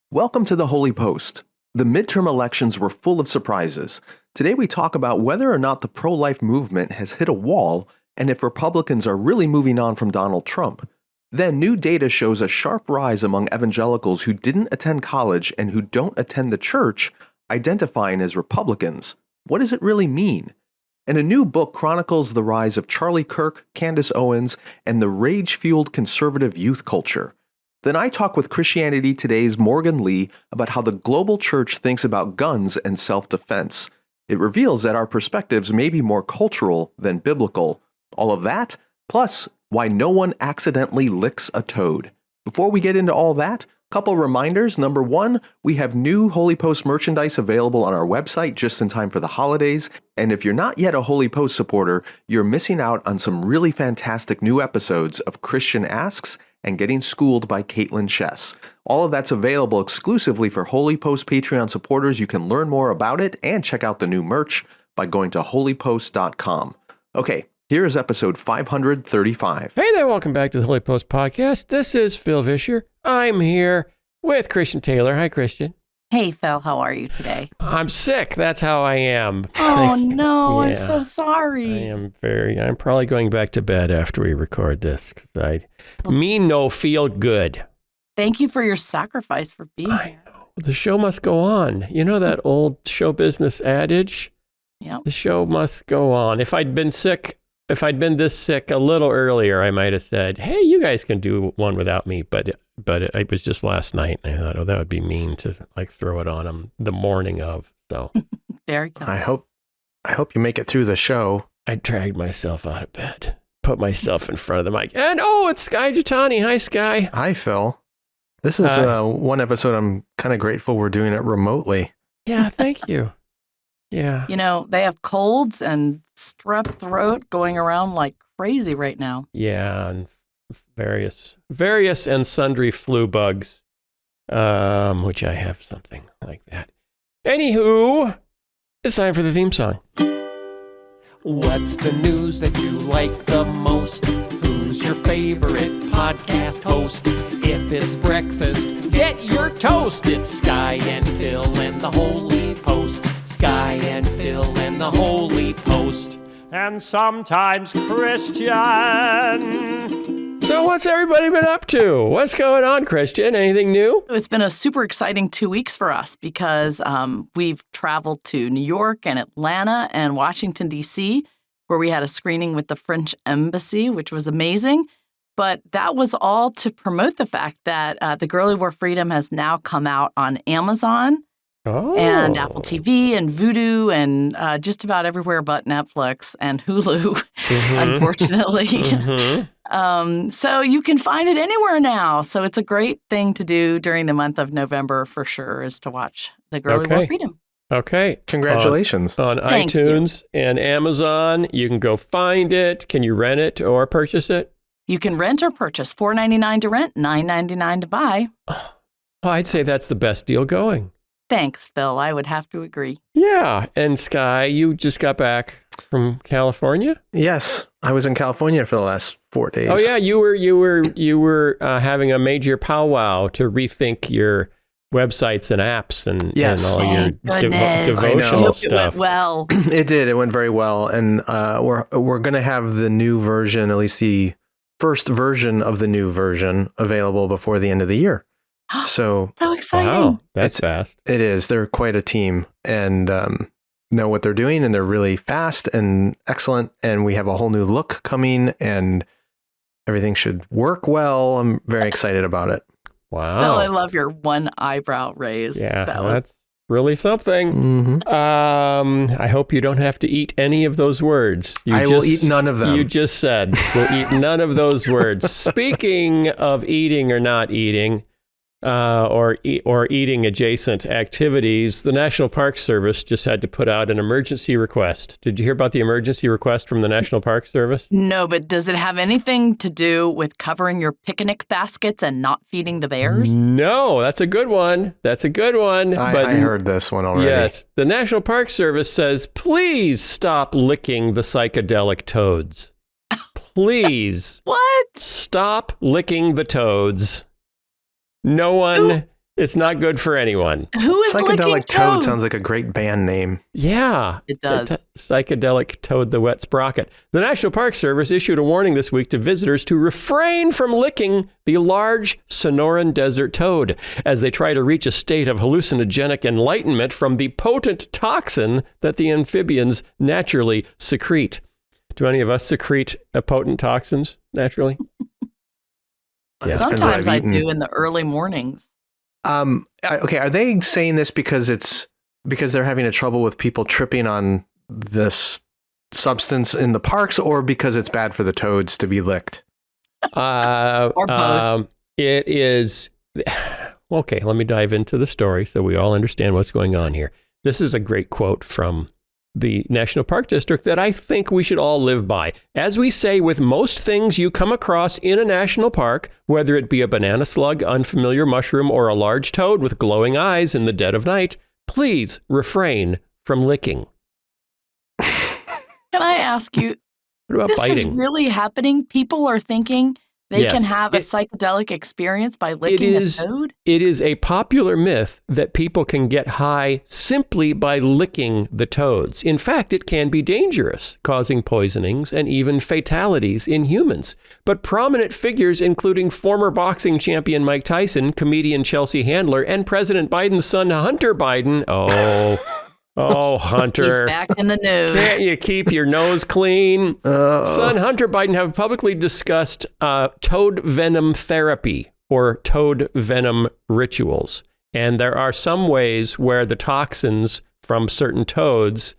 Welcome to the Holy Post. The midterm elections were full of surprises. Today we talk about whether or not the pro-life movement has hit a wall and if Republicans are really moving on from Donald Trump. Then new data shows a sharp rise among evangelicals who didn't attend college and who don't attend the church, identifying as Republicans. What does it really mean? And a new book chronicles the rise of Charlie Kirk, Candace Owens, and the rage-fueled conservative youth culture. Then I talk with Christianity Today's Morgan Lee about how the global church thinks about guns and self-defense. It reveals that our perspectives may be more cultural than biblical. All of that, plus why no one accidentally licks a toad. Before we get into all that, couple reminders. Number one, we have new Holy Post merchandise available on our website just in time for the holidays. And if you're not yet a Holy Post supporter, you're missing out on some really fantastic new episodes of Christian Asks and Getting Schooled by Caitlin Chess. All of that's available exclusively for Holy Post Patreon supporters. You can learn more about it and check out the new merch by going to holypost.com. Okay, here is episode 535. Hey there, welcome back to the Holy Post Podcast. This is Phil Vischer. I'm here with Christian Taylor. Hi, Christian. Hey, Phil, how are you today? I'm sick. That's how I am. Oh, no, Yeah. I'm so sorry. I'm probably going back to bed after we record this because no feel good. Thank you for your sacrifice for being here. The show must go on. You know that old show business adage? Yep. The show must go on. If I'd been this sick a little earlier, I might have said, hey, you guys can do one without me. But it was just last night. And I thought, that would be mean to throw it on them the morning of. So Very good. I hope you make it through the show. I dragged myself out of bed, put myself in front of the mic. And it's Skye Jitani. Hi, Skye. Hi, Phil. This is one episode I'm kind of grateful we're doing it remotely. Yeah, thank you. Yeah. You know, they have colds and strep throat going around like crazy right now. Yeah, and various and sundry flu bugs, which I have something like that. Anywho, it's time for the theme song. What's the news that you like the most? Who's your favorite podcast host? If it's breakfast, get your toast. It's Skye and Phil and the Holy Post. Skye and Phil and the Holy Post. And sometimes Christian. So what's everybody been up to? What's going on, Christian? Anything new? It's been a super exciting 2 weeks for us because we've traveled to New York and Atlanta and Washington, D.C., where we had a screening with the French Embassy, which was amazing. But that was all to promote the fact that The Girl Who Wore Freedom has now come out on Amazon and Apple TV and Vudu and just about everywhere but Netflix and Hulu, unfortunately. So you can find it anywhere now. So it's a great thing to do during the month of November for sure, is to watch The Girl Who Wore Freedom. Okay. Congratulations. On iTunes and Amazon, you can go find it. Can you rent it or purchase it? You can rent or purchase. $4.99 to rent, $9.99 to buy. Oh, I'd say that's the best deal going. Thanks, Phil. I would have to agree. Yeah. And Skye, you just got back from California? Yes, I was in California for the last 4 days. Oh yeah, you were having a major powwow to rethink your websites and apps and all your devotional stuff. It went well. It did. It went very well, and we're going to have the new version, at least the first version of the new version, available before the end of the year. So exciting! Wow, that's fast. It is. They're quite a team, and know what they're doing, and they're really fast and excellent. And we have a whole new look coming, and everything should work well. I'm very excited about it. Wow! Oh, I love your one eyebrow raise. Yeah, that's really something. Mm-hmm. I hope you don't have to eat any of those words. I will eat none of them. You just said we'll eat none of those words. Speaking of eating or not eating, or eating adjacent activities, the National Park Service just had to put out an emergency request. Did you hear about the emergency request from the National Park Service? No, but does it have anything to do with covering your picnic baskets and not feeding the bears? No, that's a good one. I heard this one already. Yes, the National Park Service says, please stop licking the psychedelic toads. Please. What? Stop licking the toads. No one It's not good for anyone. Who is licking Psychedelic Toad toad? sounds like a great band name. Yeah. It does. Psychedelic Toad the Wet Sprocket. The National Park Service issued a warning this week to visitors to refrain from licking the large Sonoran desert toad as they try to reach a state of hallucinogenic enlightenment from the potent toxin that the amphibians naturally secrete. Do any of us secrete potent toxins naturally? Yeah. Sometimes I do in the early mornings. Okay, are they saying this because they're having a trouble with people tripping on this substance in the parks, or because it's bad for the toads to be licked? Or both. It is. Okay, let me dive into the story so we all understand what's going on here. This is a great quote from the National Park District that I think we should all live by. As we say with most things you come across in a national park, whether it be a banana slug, unfamiliar mushroom, or a large toad with glowing eyes in the dead of night, please refrain from licking. Can I ask you, What about this biting? is really happening? People are thinking they can Yes. have a psychedelic experience by licking a toad? It is a popular myth that people can get high simply by licking the toads. In fact, it can be dangerous, causing poisonings and even fatalities in humans. But prominent figures, including former boxing champion Mike Tyson, comedian Chelsea Handler, and President Biden's son Hunter Biden, Hunter. He's back in the news. Can't you keep your nose clean? Son Hunter Biden have publicly discussed toad venom therapy or toad venom rituals. And there are some ways where the toxins from certain toads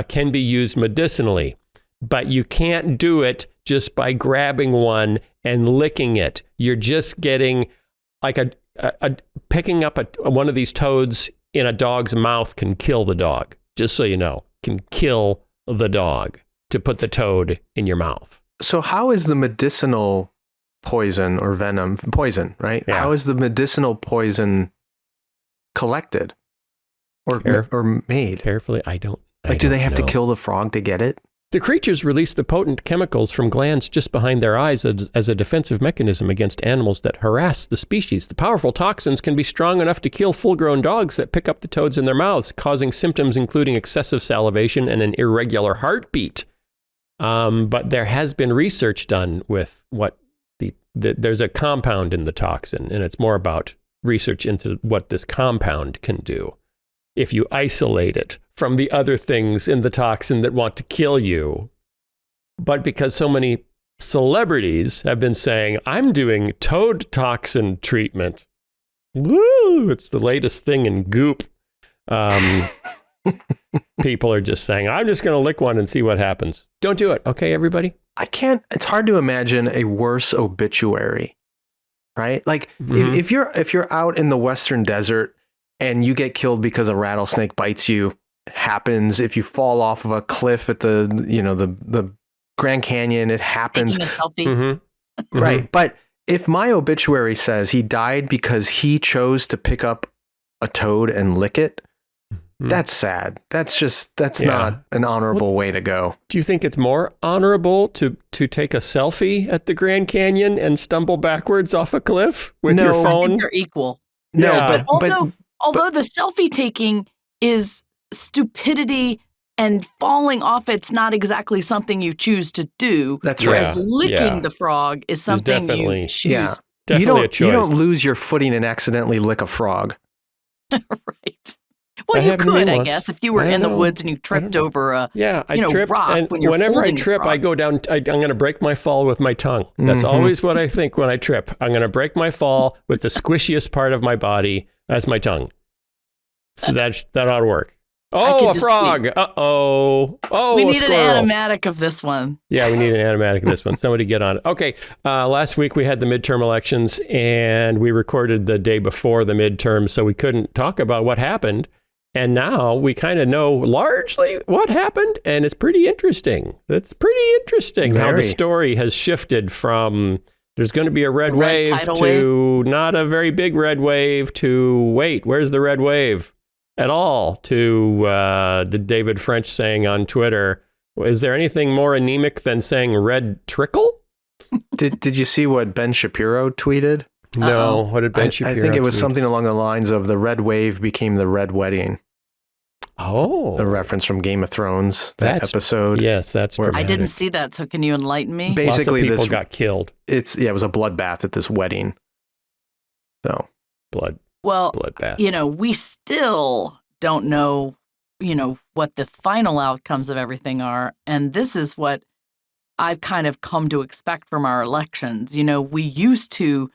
can be used medicinally. But you can't do it just by grabbing one and licking it. You're just getting like picking up one of these toads in a dog's mouth can kill the dog, just so you know, can kill the dog to put the toad in your mouth. So how is the medicinal poison or venom poison, right? Yeah. How is the medicinal poison collected or made? Carefully, Do they have to kill the frog to get it? The creatures release the potent chemicals from glands just behind their eyes as a defensive mechanism against animals that harass the species. The powerful toxins can be strong enough to kill full-grown dogs that pick up the toads in their mouths, causing symptoms including excessive salivation and an irregular heartbeat. But there has been research done with there's a compound in the toxin, and it's more about research into what this compound can do if you isolate it from the other things in the toxin that want to kill you. But because so many celebrities have been saying, I'm doing toad toxin treatment. Woo! It's the latest thing in goop. People are just saying, I'm just going to lick one and see what happens. Don't do it. Okay, everybody? It's hard to imagine a worse obituary, right? Like if you're out in the Western desert and you get killed because a rattlesnake bites you, happens. If you fall off of a cliff at the Grand Canyon, it happens. Taking a selfie. Mm-hmm. Right. But if my obituary says he died because he chose to pick up a toad and lick it, that's sad. That's not an honorable way to go. Do you think it's more honorable to take a selfie at the Grand Canyon and stumble backwards off a cliff with your phone? I think they're equal. No, Yeah. Although the selfie taking is stupidity and falling off, it's not exactly something you choose to do. That's Whereas right. licking the frog is something you choose. Yeah. Definitely a choice. You don't lose your footing and accidentally lick a frog. Right. Well, That you happened to could, me I once. guess, if you were I don't in the know. woods and you tripped over a I tripped, rock and when you're whenever I holding trip, the frog. I go down. I'm going to break my fall with my tongue. That's always what I think when I trip. I'm going to break my fall with the squishiest part of my body. That's my tongue. So that ought to work. Oh, a frog. Uh-oh. Oh, we a need squirrel. an animatic of this one. Yeah, we need an animatic of this one. Somebody get on it. Okay, last week we had the midterm elections, and we recorded the day before the midterm, so we couldn't talk about what happened. And now we kind of know largely what happened, and it's pretty interesting. It's pretty interesting how the story has shifted from there's going to be a red wave to not a very big red wave to, wait, where's the red wave at all, to the David French saying on Twitter, is there anything more anemic than saying red trickle? Did you see what Ben Shapiro tweeted? No, what did Ben I Shapiro think it was tweet? something along the lines of the red wave became the red wedding. Oh. The reference from Game of Thrones, that That's- episode. Yes, that's Where- I didn't dramatic. see that, so can you enlighten me? Basically, Lots of people this got killed. it was a bloodbath at this wedding. So Well, Bloodbath. We still don't know, what the final outcomes of everything are. And this is what I've kind of come to expect from our elections. We used to,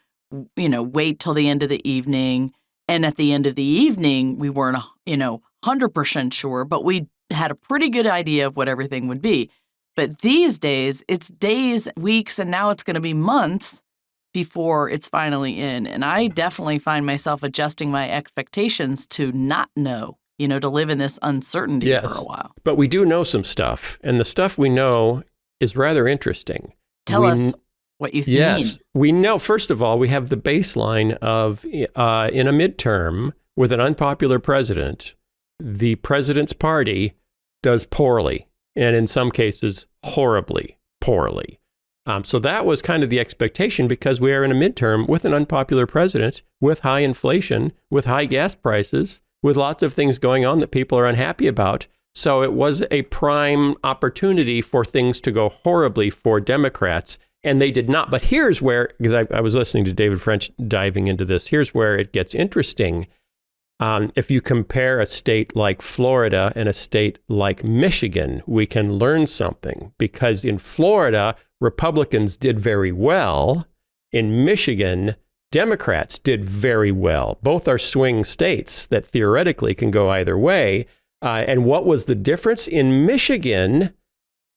wait till the end of the evening. And at the end of the evening, we weren't, 100% sure, but we had a pretty good idea of what everything would be. But these days, it's days, weeks, and now it's going to be months before it's finally in. And I definitely find myself adjusting my expectations to not know, to live in this uncertainty Yes. for a while. But we do know some stuff, and the stuff we know is rather interesting. Tell us what you Yes. mean. We know, first of all, we have the baseline of in a midterm with an unpopular president, the president's party does poorly, and in some cases, horribly poorly. So that was kind of the expectation because we are in a midterm with an unpopular president, with high inflation, with high gas prices, with lots of things going on that people are unhappy about. So it was a prime opportunity for things to go horribly for Democrats, and they did not. But here's where, because I was listening to David French diving into this, here's where it gets interesting. If you compare a state like Florida and a state like Michigan, we can learn something because in Florida, Republicans did very well. In Michigan, Democrats did very well. Both are swing states that theoretically can go either way. And what was the difference? In Michigan,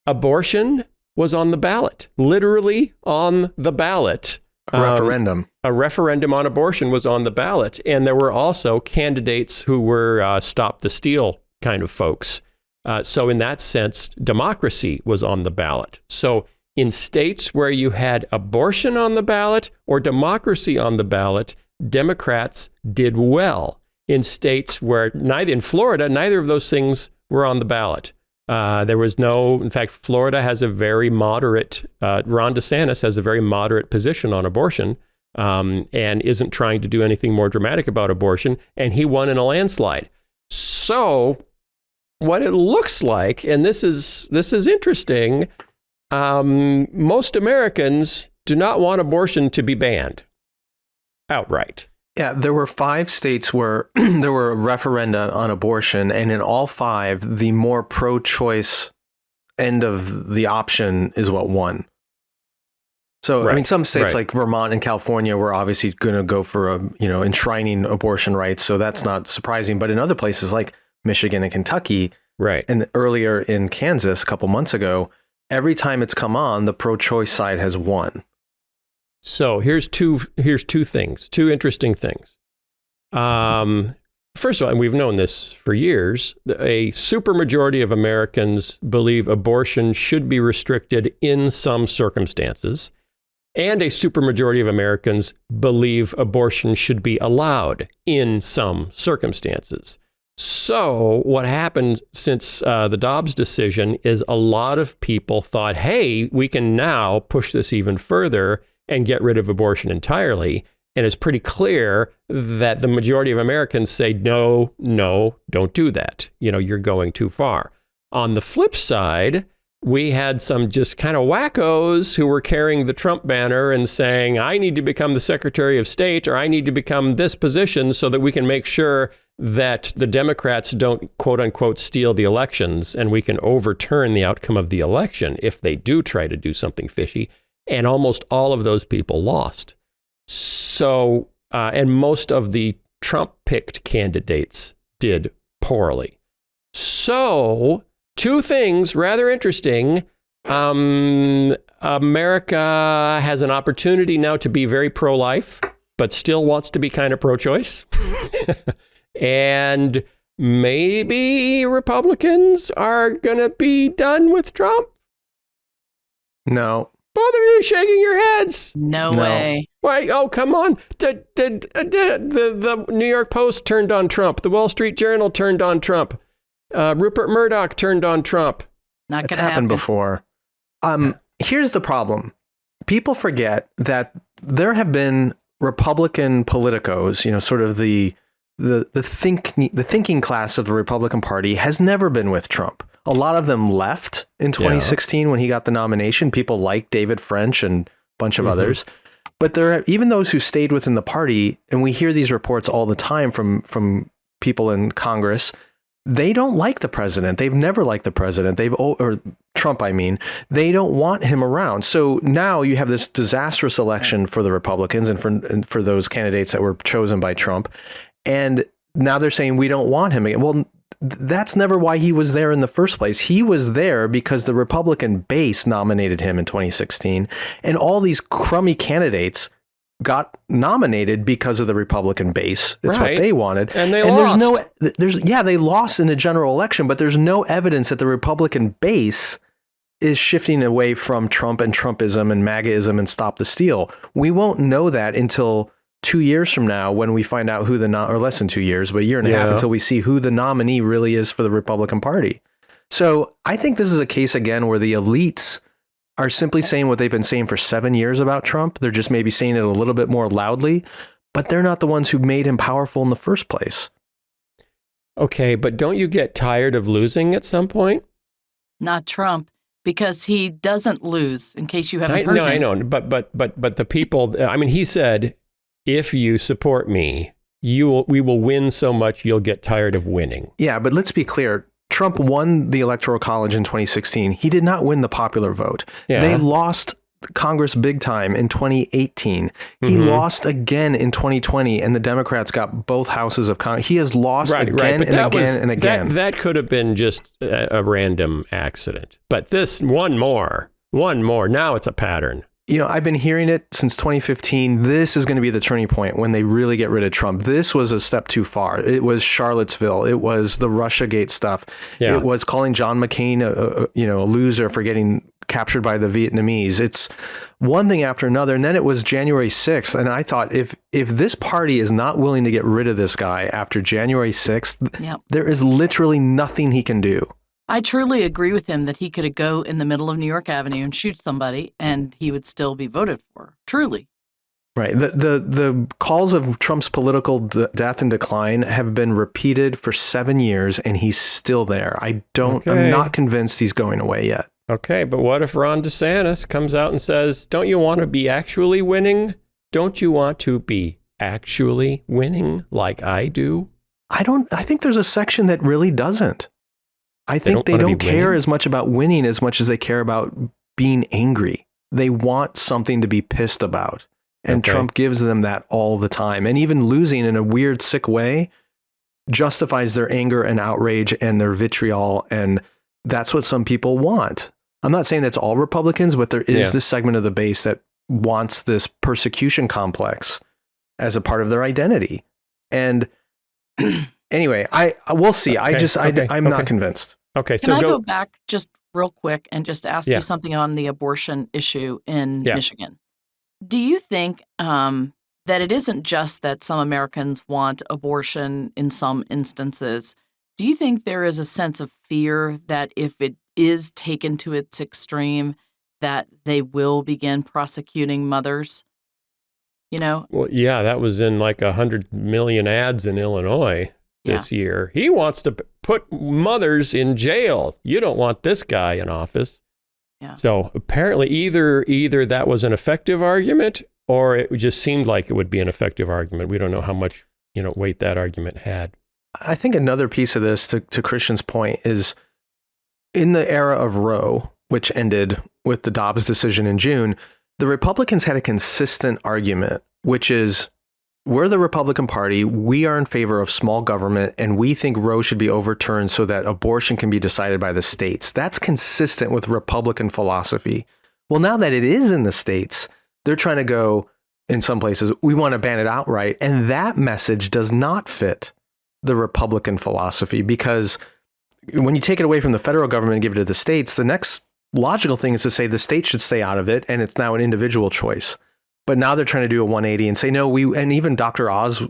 abortion was on the ballot, literally on the ballot. a referendum. A referendum on abortion was on the ballot. And there were also candidates who were stop the steal kind of folks. So in that sense, democracy was on the ballot. So in states where you had abortion on the ballot or democracy on the ballot, Democrats did well. In states where in Florida, neither of those things were on the ballot. There was in fact, Florida has a very moderate, Ron DeSantis has a very moderate position on abortion and isn't trying to do anything more dramatic about abortion, and he won in a landslide. So what it looks like, and this is interesting, most Americans do not want abortion to be banned outright. Yeah, there were 5 states where there were referenda on abortion, and in all 5, the more pro-choice end of the option is what won. So, Right, I mean, some states right. like Vermont and California were obviously going to go for enshrining abortion rights, so that's not surprising. But in other places like Michigan and Kentucky, Right. and earlier in Kansas a couple months ago, every time it's come on, the pro-choice side has won. So here's two things, two interesting things. First of all, and we've known this for years, a supermajority of Americans believe abortion should be restricted in some circumstances, and a supermajority of Americans believe abortion should be allowed in some circumstances. So what happened since the Dobbs decision is a lot of people thought, hey, we can now push this even further and get rid of abortion entirely. And it's pretty clear that the majority of Americans say, no, don't do that. You're going too far. On the flip side, we had some just kind of wackos who were carrying the Trump banner and saying, I need to become the Secretary of State, or I need to become this position so that we can make sure that the Democrats don't, quote unquote, steal the elections and we can overturn the outcome of the election if they do try to do something fishy. And almost all of those people lost. So, and most of the Trump-picked candidates did poorly. So, 2 things rather interesting. America has an opportunity now to be very pro-life, but still wants to be kind of pro-choice. And maybe Republicans are going to be done with Trump. No. Both of you shaking your heads. No No. way. Why? Oh, come on. The New York Post turned on Trump. The Wall Street Journal turned on Trump. Rupert Murdoch turned on Trump. Not It's going to happen. happened before. Here's the problem. People forget that there have been Republican politicos, sort of the thinking class of the Republican Party has never been with Trump. A lot of them left in 2016 when he got the nomination. People like David French and a bunch of others. But there are even those who stayed within the party, and we hear these reports all the time from people in Congress. They don't like the president. They've never liked the president. Or Trump, I mean. They don't want him around. So now you have this disastrous election for the Republicans and for those candidates that were chosen by Trump. And now they're saying we don't want him again. Well, that's never why he was there in the first place. He was there because the Republican base nominated him in 2016. And all these crummy candidates got nominated because of the Republican base. It's what they wanted. And they lost. They lost in a general election, but there's no evidence that the Republican base is shifting away from Trump and Trumpism and MAGAism and Stop the Steal. We won't know that until 2 years from now, when we find out who or less than 2 years, but a year and a half until we see who the nominee really is for the Republican Party. So I think this is a case again where the elites are simply saying what they've been saying for 7 years about Trump. They're just maybe saying it a little bit more loudly, but they're not the ones who made him powerful in the first place. Okay, but don't you get tired of losing at some point? Not Trump, because he doesn't lose, in case you haven't heard No, him. I know, but the people, I mean, he said, if you support me, we will win so much you'll get tired of winning. Yeah, but let's be clear. Trump won the Electoral College in 2016. He did not win the popular vote. Yeah. They lost Congress big time in 2018. He lost again in 2020, and the Democrats got both houses of Congress. He has lost again and again. That could have been just a random accident. But this one more. Now it's a pattern. I've been hearing it since 2015. This is going to be the turning point when they really get rid of Trump. This was a step too far. It was Charlottesville. It was the Russiagate stuff. Yeah. It was calling John McCain a loser for getting captured by the Vietnamese. It's one thing after another. And then it was January 6th. And I thought, if this party is not willing to get rid of this guy after January 6th, there is literally nothing he can do. I truly agree with him that he could go in the middle of New York Avenue and shoot somebody and he would still be voted for. Truly. Right. The calls of Trump's political death and decline have been repeated for 7 years, and he's still there. I'm not convinced he's going away yet. Okay, but what if Ron DeSantis comes out and says, don't you want to be actually winning? Don't you want to be actually winning like I do? I think there's a section that really doesn't. I think they don't care as much about winning as much as they care about being angry. They want something to be pissed about. And Trump gives them that all the time. And even losing in a weird, sick way justifies their anger and outrage and their vitriol. And that's what some people want. I'm not saying that's all Republicans, but there is this segment of the base that wants this persecution complex as a part of their identity. And anyway, we'll see. I'm not convinced. Okay, Can I go back just real quick and just ask you something on the abortion issue in Michigan? Do you think that it isn't just that some Americans want abortion in some instances? Do you think there is a sense of fear that if it is taken to its extreme, that they will begin prosecuting mothers? Well, yeah, that was in like 100 million ads in Illinois this year. He wants to put mothers in jail. You don't want this guy in office. Yeah. So apparently either that was an effective argument or it just seemed like it would be an effective argument. We don't know how much, weight that argument had. I think another piece of this, to Christian's point, is in the era of Roe, which ended with the Dobbs decision in June, the Republicans had a consistent argument, which is, we're the Republican Party. We are in favor of small government, and we think Roe should be overturned so that abortion can be decided by the states. That's consistent with Republican philosophy. Well, now that it is in the states, they're trying to go, in some places, we want to ban it outright. And that message does not fit the Republican philosophy, because when you take it away from the federal government and give it to the states, the next logical thing is to say the state should stay out of it, and it's now an individual choice. But now they're trying to do a 180 and say, no, and even Dr. Oz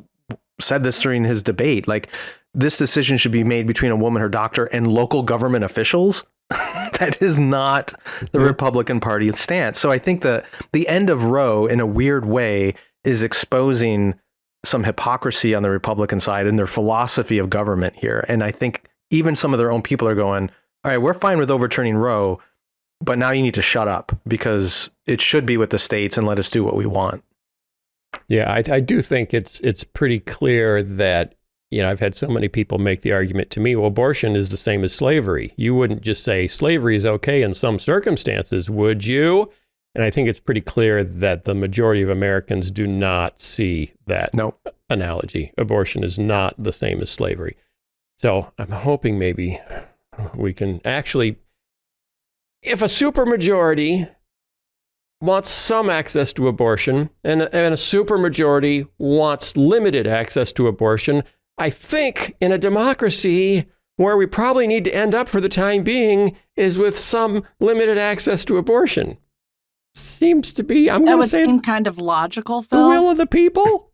said this during his debate, like, this decision should be made between a woman, her doctor, and local government officials. That is not the Republican Party stance. So I think the end of Roe, in a weird way, is exposing some hypocrisy on the Republican side and their philosophy of government here. And I think even some of their own people are going, all right, we're fine with overturning Roe, but now you need to shut up because it should be with the states and let us do what we want. Yeah, I do think it's pretty clear that, I've had so many people make the argument to me, well, abortion is the same as slavery. You wouldn't just say slavery is okay in some circumstances, would you? And I think it's pretty clear that the majority of Americans do not see that analogy. Abortion is not the same as slavery. So I'm hoping maybe we can actually, if a supermajority wants some access to abortion and a supermajority wants limited access to abortion, I think in a democracy where we probably need to end up for the time being is with some limited access to abortion. Seems to be, I'm going to say, kind of logical, Phil. The will of the people.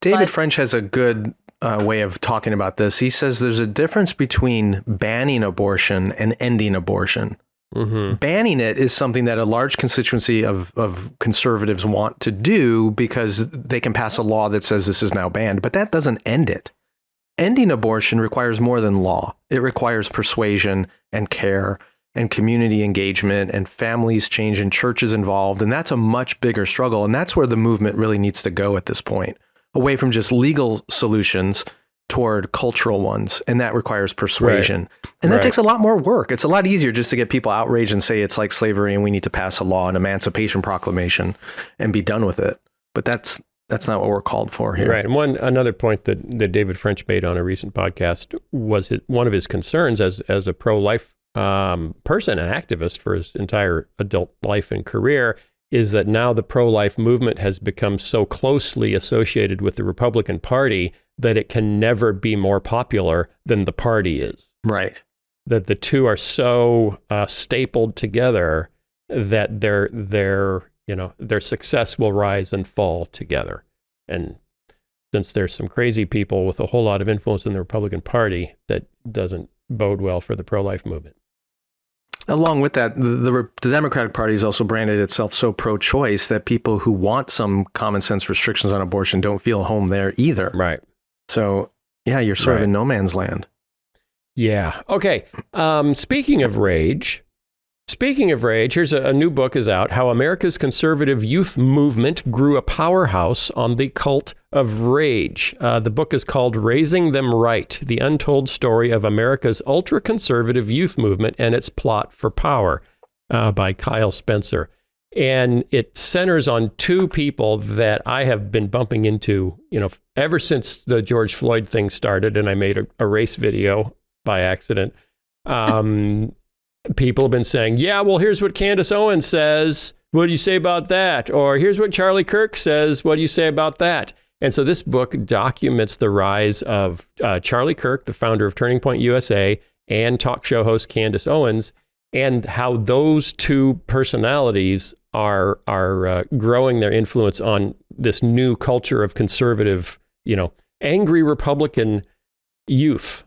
David French has a good way of talking about this. He says there's a difference between banning abortion and ending abortion. Mm-hmm. Banning it is something that a large constituency of conservatives want to do because they can pass a law that says this is now banned, but that doesn't end it. Ending abortion requires more than law. It requires persuasion and care and community engagement and families change and churches involved. And that's a much bigger struggle. And that's where the movement really needs to go at this point, away from just legal solutions toward cultural ones. And that requires persuasion. Right. And that takes a lot more work. It's a lot easier just to get people outraged and say it's like slavery and we need to pass a law, an emancipation proclamation, and be done with it. But that's not what we're called for here. Right. And another point that David French made on a recent podcast was one of his concerns as a pro-life person, an activist for his entire adult life and career, is that now the pro-life movement has become so closely associated with the Republican Party that it can never be more popular than the party is. Right. That the two are so stapled together that their success will rise and fall together. And since there's some crazy people with a whole lot of influence in the Republican Party, that doesn't bode well for the pro-life movement. Along with that, the Democratic Party has also branded itself so pro-choice that people who want some common sense restrictions on abortion don't feel home there either. Right. So, yeah, you're sort of in no man's land. Yeah. Okay. Speaking of rage, here's a new book is out, How America's Conservative Youth Movement Grew a Powerhouse on the Cult of Rage. The book is called Raising Them Right, The Untold Story of America's Ultra-Conservative Youth Movement and Its Plot for Power, by Kyle Spencer. And it centers on two people that I have been bumping into, ever since the George Floyd thing started and I made a race video by accident. People have been saying, yeah, well, here's what Candace Owens says. What do you say about that? Or here's what Charlie Kirk says. What do you say about that? And so this book documents the rise of Charlie Kirk, the founder of Turning Point USA, and talk show host Candace Owens, and how those two personalities are growing their influence on this new culture of conservative, angry Republican youth.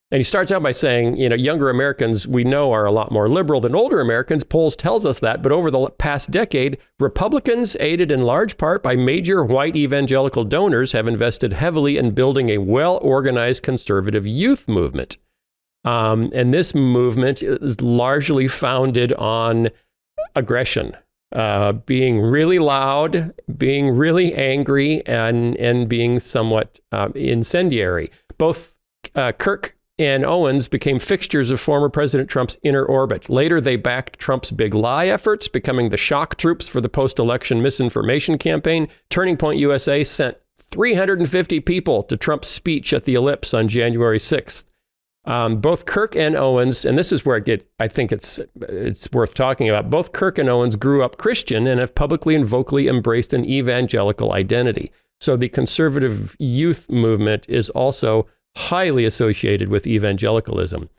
And he starts out by saying, younger Americans we know are a lot more liberal than older Americans. Polls tells us that. But over the past decade, Republicans, aided in large part by major white evangelical donors, have invested heavily in building a well-organized conservative youth movement. And this movement is largely founded on aggression, being really loud, being really angry, and being somewhat incendiary. Both Kirk and Owens became fixtures of former President Trump's inner orbit. Later, they backed Trump's big lie efforts, becoming the shock troops for the post-election misinformation campaign. Turning Point USA sent 350 people to Trump's speech at the Ellipse on January 6th. Both Kirk and Owens, and this is where I think it's worth talking about, both Kirk and Owens grew up Christian and have publicly and vocally embraced an evangelical identity. So the conservative youth movement is also highly associated with evangelicalism.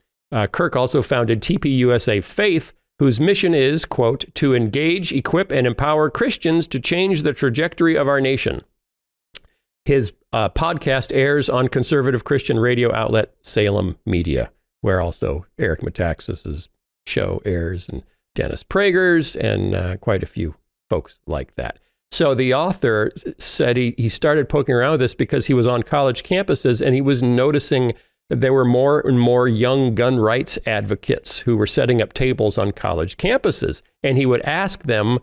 Kirk also founded TPUSA Faith, whose mission is, quote, to engage, equip, and empower Christians to change the trajectory of our nation. His podcast airs on conservative Christian radio outlet Salem Media, where also Eric Metaxas's show airs, and Dennis Prager's, and quite a few folks like that. So the author said he started poking around with this because he was on college campuses and he was noticing that there were more and more young gun rights advocates who were setting up tables on college campuses. And he would ask them,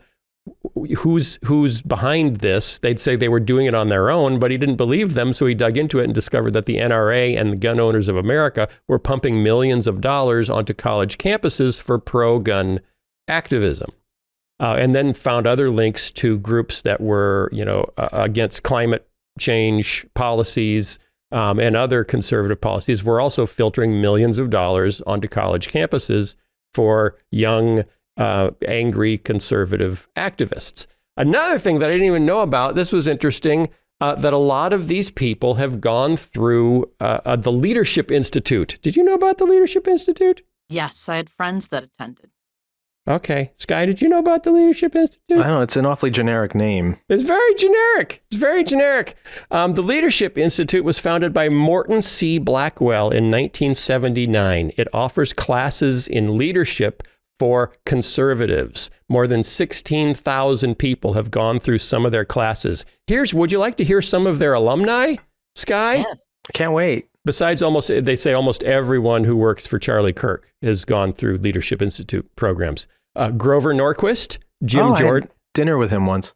who's behind this? They'd say they were doing it on their own, but he didn't believe them. So he dug into it and discovered that the NRA and the Gun Owners of America were pumping millions of dollars onto college campuses for pro-gun activism. And then found other links to groups that were, against climate change policies and other conservative policies were also filtering millions of dollars onto college campuses for young, angry conservative activists. Another thing that I didn't even know about, this was interesting, that a lot of these people have gone through the Leadership Institute. Did you know about the Leadership Institute? Yes, I had friends that attended. Okay. Skye, did you know about the Leadership Institute? I don't know. It's an awfully generic name. It's very generic. The Leadership Institute was founded by Morton C. Blackwell in 1979. It offers classes in leadership for conservatives. More than 16,000 people have gone through some of their classes. Would you like to hear some of their alumni, Skye? Yes. I can't wait. Besides they say almost everyone who works for Charlie Kirk has gone through Leadership Institute programs. Grover Norquist, Jim Jordan. I had dinner with him once.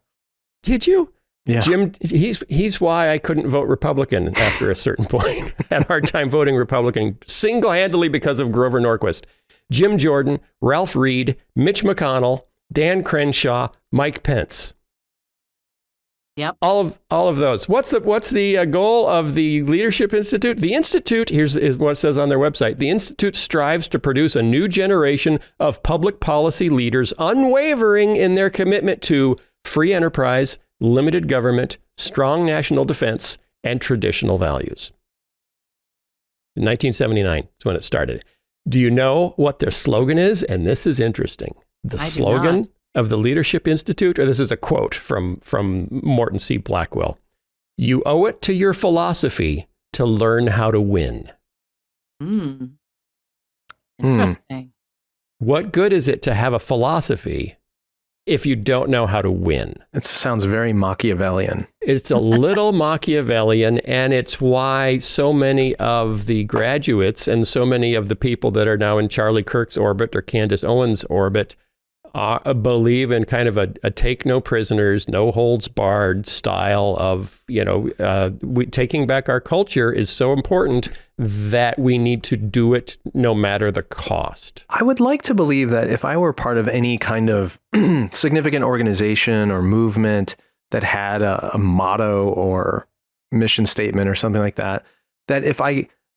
Did you? Yeah. Jim, he's why I couldn't vote Republican after a certain point. Had a hard time voting Republican single-handedly because of Grover Norquist. Jim Jordan, Ralph Reed, Mitch McConnell, Dan Crenshaw, Mike Pence. Yep. All of those. What's the goal of the Leadership Institute? The Institute, here's what it says on their website. The Institute strives to produce a new generation of public policy leaders unwavering in their commitment to free enterprise, limited government, strong national defense, and traditional values. In 1979 is when it started. Do you know what their slogan is? And this is interesting. The slogan of the Leadership Institute, or this is a quote from Morton C. Blackwell. You owe it to your philosophy to learn how to win. Interesting. What good is it to have a philosophy if you don't know how to win? It sounds very Machiavellian. It's a little Machiavellian, and it's why so many of the graduates and so many of the people that are now in Charlie Kirk's orbit or Candace Owens' orbit believe in kind of a take no prisoners, no holds barred style of, taking back our culture is so important that we need to do it no matter the cost. I would like to believe that if I were part of any kind of significant organization or movement that had a motto or mission statement or something like that, that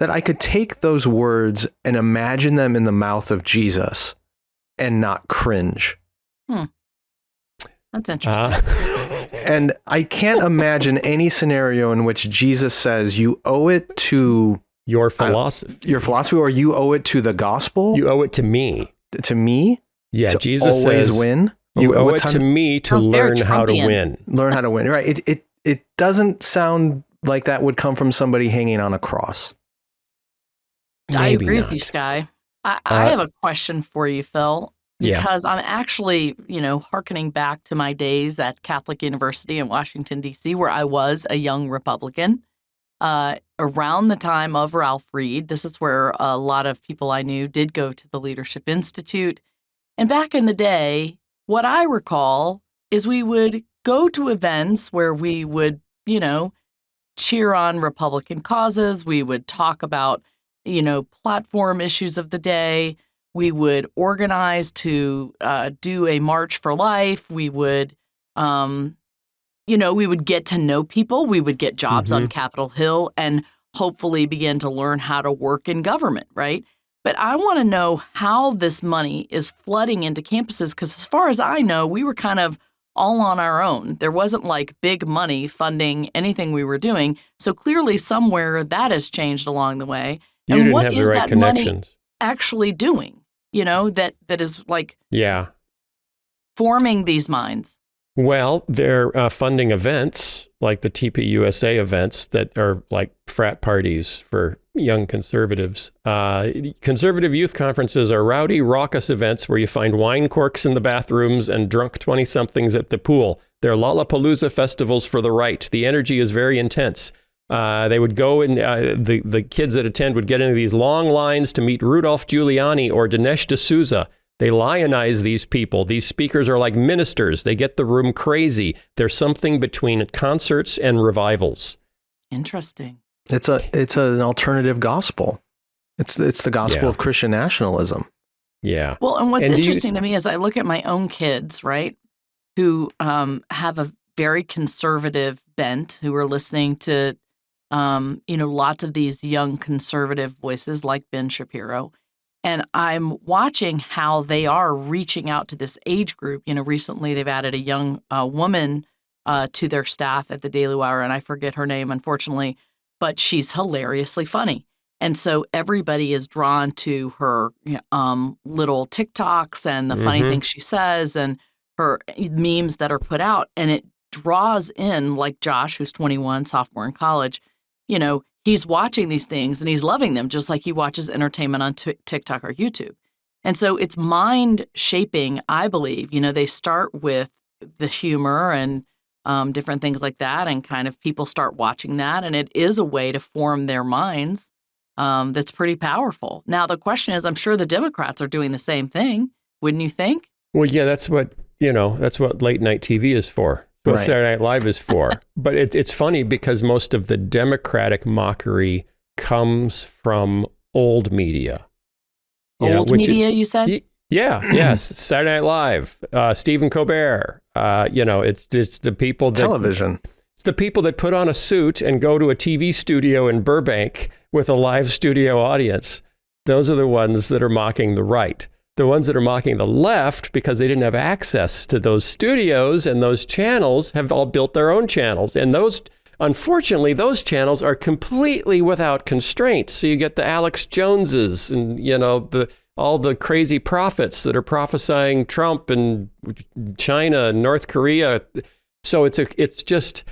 I could take those words and imagine them in the mouth of Jesus and not cringe. That's interesting. And I can't imagine any scenario in which Jesus says you owe it to your philosophy, or you owe it to the gospel. You owe it to me. To me? Yeah, to Jesus always says, win. You owe it to me to learn how to win. Learn how to win. Right. It doesn't sound like that would come from somebody hanging on a cross. I agree with you, Skye. I have a question for you, Phil, because I'm actually, hearkening back to my days at Catholic University in Washington, D.C., where I was a young Republican. Around the time of Ralph Reed, this is where a lot of people I knew did go to the Leadership Institute. And back in the day, what I recall is we would go to events where we would, cheer on Republican causes. We would talk about platform issues of the day. We would organize to do a March for Life. We would, we would get to know people. We would get jobs on Capitol Hill and hopefully begin to learn how to work in government, right? But I want to know how this money is flooding into campuses, because as far as I know, we were kind of all on our own. There wasn't like big money funding anything we were doing. So clearly somewhere that has changed along the way. You and didn't what have is the right that money connections. Actually doing, that is like forming these minds? Well, they're funding events like the TPUSA events that are like frat parties for young conservatives. Conservative youth conferences are rowdy, raucous events where you find wine corks in the bathrooms and drunk 20-somethings at the pool. They're Lollapalooza festivals for the right. The energy is very intense. They would go and the kids that attend would get into these long lines to meet Rudolph Giuliani or Dinesh D'Souza. They lionize these people. These speakers are like ministers. They get the room crazy. There's something between concerts and revivals. Interesting. It's an alternative gospel. It's the gospel of Christian nationalism. Yeah. Well, and what's interesting to me is I look at my own kids, right, who have a very conservative bent, who are listening to, lots of these young conservative voices like Ben Shapiro. And I'm watching how they are reaching out to this age group. Recently they've added a young woman to their staff at the Daily Wire, and I forget her name, unfortunately, but she's hilariously funny. And so everybody is drawn to her little TikToks and the funny things she says and her memes that are put out. And it draws in, like Josh, who's 21, sophomore in college, he's watching these things and he's loving them just like he watches entertainment on TikTok or YouTube. And so it's mind shaping, I believe. They start with the humor and different things like that, and kind of people start watching that. And it is a way to form their minds that's pretty powerful. Now, the question is, I'm sure the Democrats are doing the same thing. Wouldn't you think? Well, yeah, that's what late night TV is for. What Saturday Night Live is for. But it's funny because most of the Democratic mockery comes from old media. You said? Yes. Saturday Night Live, Stephen Colbert. It's the people television. It's the people that put on a suit and go to a TV studio in Burbank with a live studio audience. Those are the ones that are mocking the right. The ones that are mocking the left, because they didn't have access to those studios and those channels, have all built their own channels. And unfortunately, those channels are completely without constraints. So you get the Alex Joneses and, all the crazy prophets that are prophesying Trump and China and North Korea. So it's just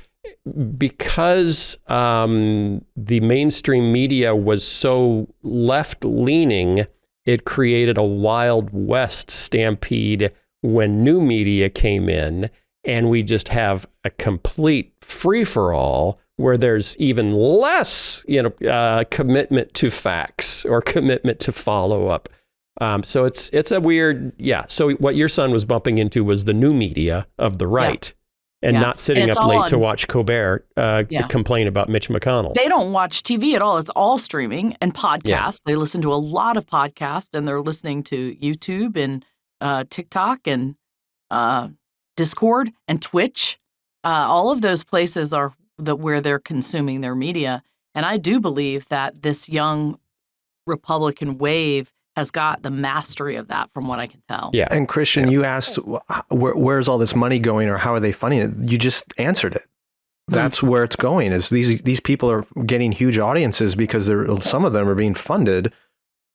because the mainstream media was so left-leaning, it created a Wild West stampede when new media came in, and we just have a complete free-for-all where there's even less, commitment to facts or commitment to follow-up. So it's a weird, So what your son was bumping into was the new media of the right. And not sitting up late to watch Colbert complain about Mitch McConnell. They don't watch TV at all. It's all streaming and podcasts. Yeah. They listen to a lot of podcasts, and they're listening to YouTube and TikTok and Discord and Twitch. All of those places are where they're consuming their media. And I do believe that this young Republican wave has got the mastery of that, from what I can tell. Yeah. And Christian, you asked, where's all this money going, or how are they funding it? You just answered it. That's where it's going. Is these people are getting huge audiences because some of them are being funded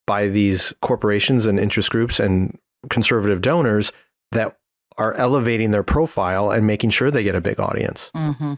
by these corporations and interest groups and conservative donors that are elevating their profile and making sure they get a big audience. Mm-hmm.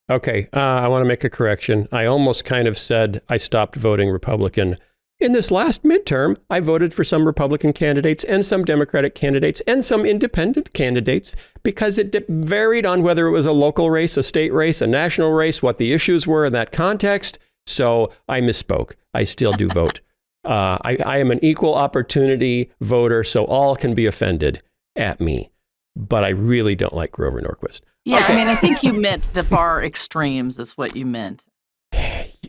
Okay, I want to make a correction. I almost kind of said I stopped voting Republican. In this last midterm, I voted for some Republican candidates and some Democratic candidates and some independent candidates because it varied on whether it was a local race, a state race, a national race, what the issues were in that context. So I misspoke. I still do vote. I am an equal opportunity voter, so all can be offended at me. But I really don't like Grover Norquist. Yeah, okay. I think you meant the far extremes is what you meant.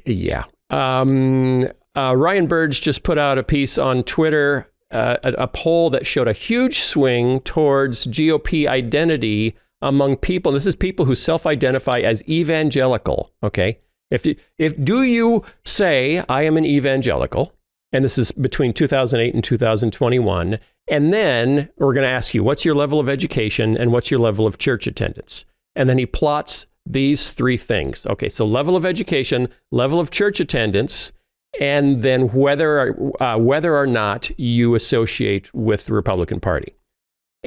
Yeah. Ryan Burge just put out a piece on Twitter, a poll that showed a huge swing towards GOP identity among people. This is people who self-identify as evangelical. Okay. Do you say I am an evangelical? And this is between 2008 and 2021. And then we're going to ask you, what's your level of education and what's your level of church attendance? And then he plots these three things. Okay, so level of education, level of church attendance, and then whether or not you associate with the Republican Party.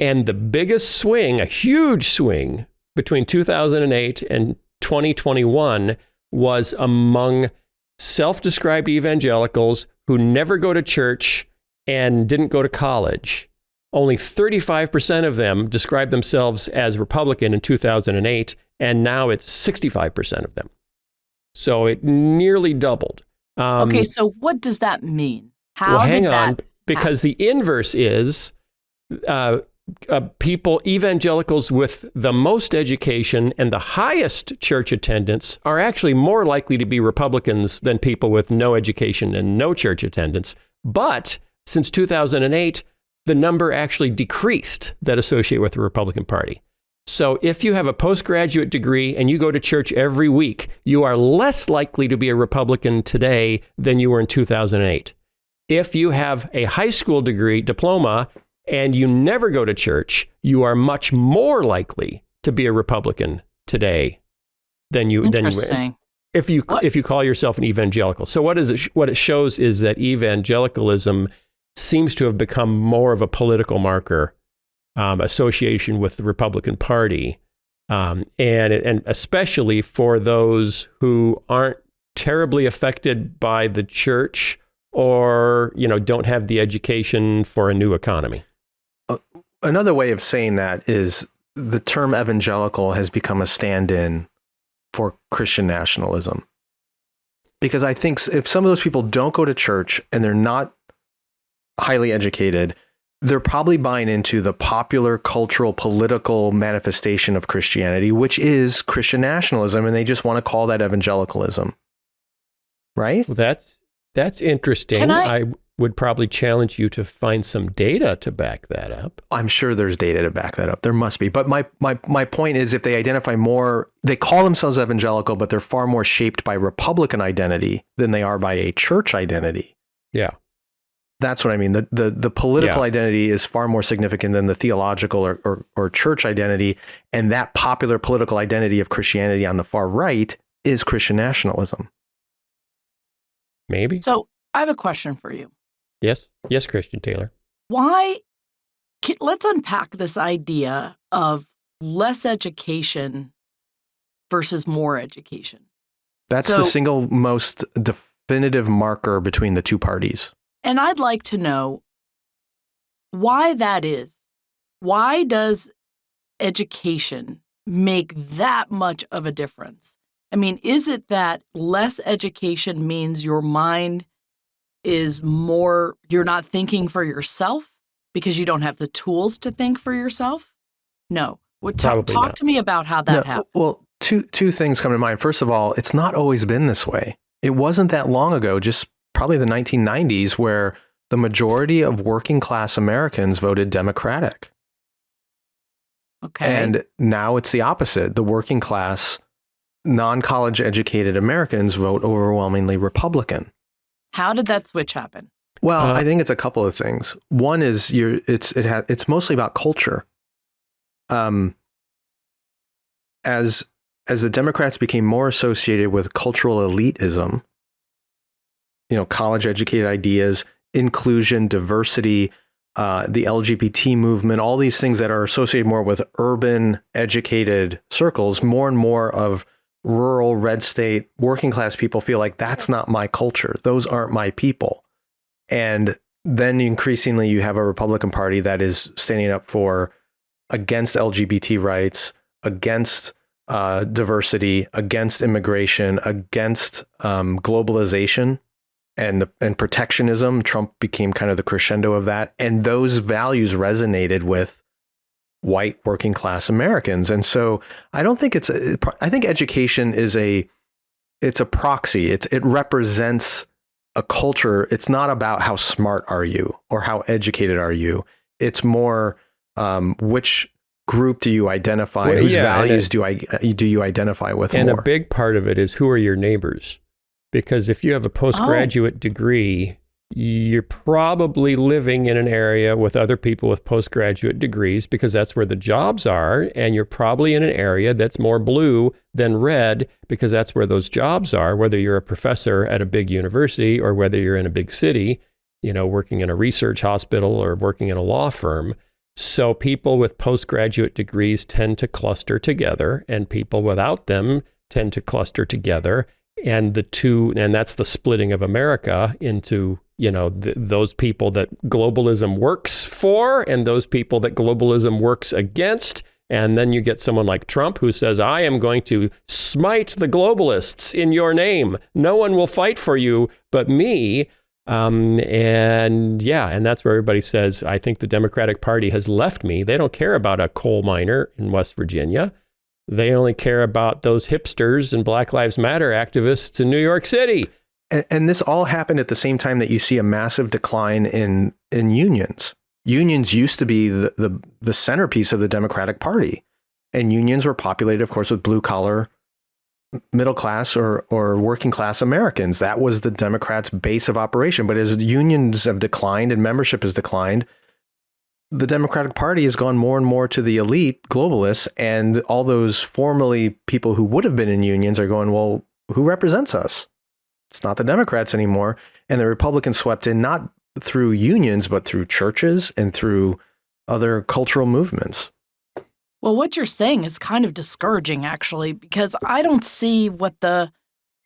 And the biggest swing, a huge swing between 2008 and 2021 was among self-described evangelicals who never go to church and didn't go to college. Only 35% of them described themselves as Republican in 2008, and now it's 65% of them. So it nearly doubled. Okay, so what does that mean? How well, hang did on, that because the inverse is evangelicals with the most education and the highest church attendance are actually more likely to be Republicans than people with no education and no church attendance. But since 2008, the number actually decreased that associate with the Republican Party. So if you have a postgraduate degree and you go to church every week, you are less likely to be a Republican today than you were in 2008. If you have a high school degree, diploma, and you never go to church, you are much more likely to be a Republican today than you Interesting. if you call yourself an evangelical. So what it shows is that evangelicalism seems to have become more of a political marker, association with the Republican Party, and especially for those who aren't terribly affected by the church or don't have the education for a new economy. Another way of saying that is the term evangelical has become a stand-in for Christian nationalism. Because I think if some of those people don't go to church and they're not highly educated, they're probably buying into the popular cultural political manifestation of Christianity, which is Christian nationalism, and they just want to call that evangelicalism. Right? Well, that's interesting. I would probably challenge you to find some data to back that up. I'm sure there's data to back that up. There must be. But my point is, if they identify more, they call themselves evangelical, but they're far more shaped by Republican identity than they are by a church identity. Yeah. That's what I mean. The political identity is far more significant than the theological or church identity. And that popular political identity of Christianity on the far right is Christian nationalism. Maybe. So I have a question for you. Yes, Christian Taylor. Let's unpack this idea of less education versus more education. That's the single most definitive marker between the two parties. And I'd like to know why that is. Why does education make that much of a difference? I mean, is it that less education means your mind is more, you're not thinking for yourself because you don't have the tools to think for yourself? No. Talk to me about how that happened. Well, two things come to mind. First of all, it's not always been this way. It wasn't that long ago, just probably the 1990s, where the majority of working class Americans voted Democratic. Okay. And now it's the opposite. The working class, non-college educated Americans vote overwhelmingly Republican. How did that switch happen? Well, I think it's a couple of things. One is it's mostly about culture. As the Democrats became more associated with cultural elitism, college educated ideas, inclusion, diversity, the LGBT movement, all these things that are associated more with urban educated circles, more and more of rural red state working class people feel like that's not my culture. Those aren't my people. And then increasingly you have a Republican Party that is standing up against LGBT rights, against diversity, against immigration, against globalization and protectionism. Trump became kind of the crescendo of that. And those values resonated with white working class Americans. And so I don't think I think education is it's a proxy. It represents a culture. It's not about how smart are you or how educated are you. It's more which group do you identify? Whose values do you identify with and more? A big part of it is who are your neighbors? Because if you have a postgraduate degree, you're probably living in an area with other people with postgraduate degrees because that's where the jobs are. And you're probably in an area that's more blue than red because that's where those jobs are, whether you're a professor at a big university or whether you're in a big city, working in a research hospital or working in a law firm. So people with postgraduate degrees tend to cluster together, and people without them tend to cluster together. And that's the splitting of America into, those people that globalism works for and those people that globalism works against. And then you get someone like Trump who says, I am going to smite the globalists in your name. No one will fight for you but me. And that's where everybody says, I think the Democratic Party has left me. They don't care about a coal miner in West Virginia. They only care about those hipsters and Black Lives Matter activists in New York City. And this all happened at the same time that you see a massive decline in unions. Unions used to be the centerpiece of the Democratic Party. And unions were populated, of course, with blue collar, middle class or working class Americans. That was the Democrats' base of operation. But as unions have declined and membership has declined, the Democratic Party has gone more and more to the elite globalists, and all those formerly people who would have been in unions are going, well, who represents us? It's not the Democrats anymore. And the Republicans swept in not through unions, but through churches and through other cultural movements. Well, what you're saying is kind of discouraging, actually, because I don't see what the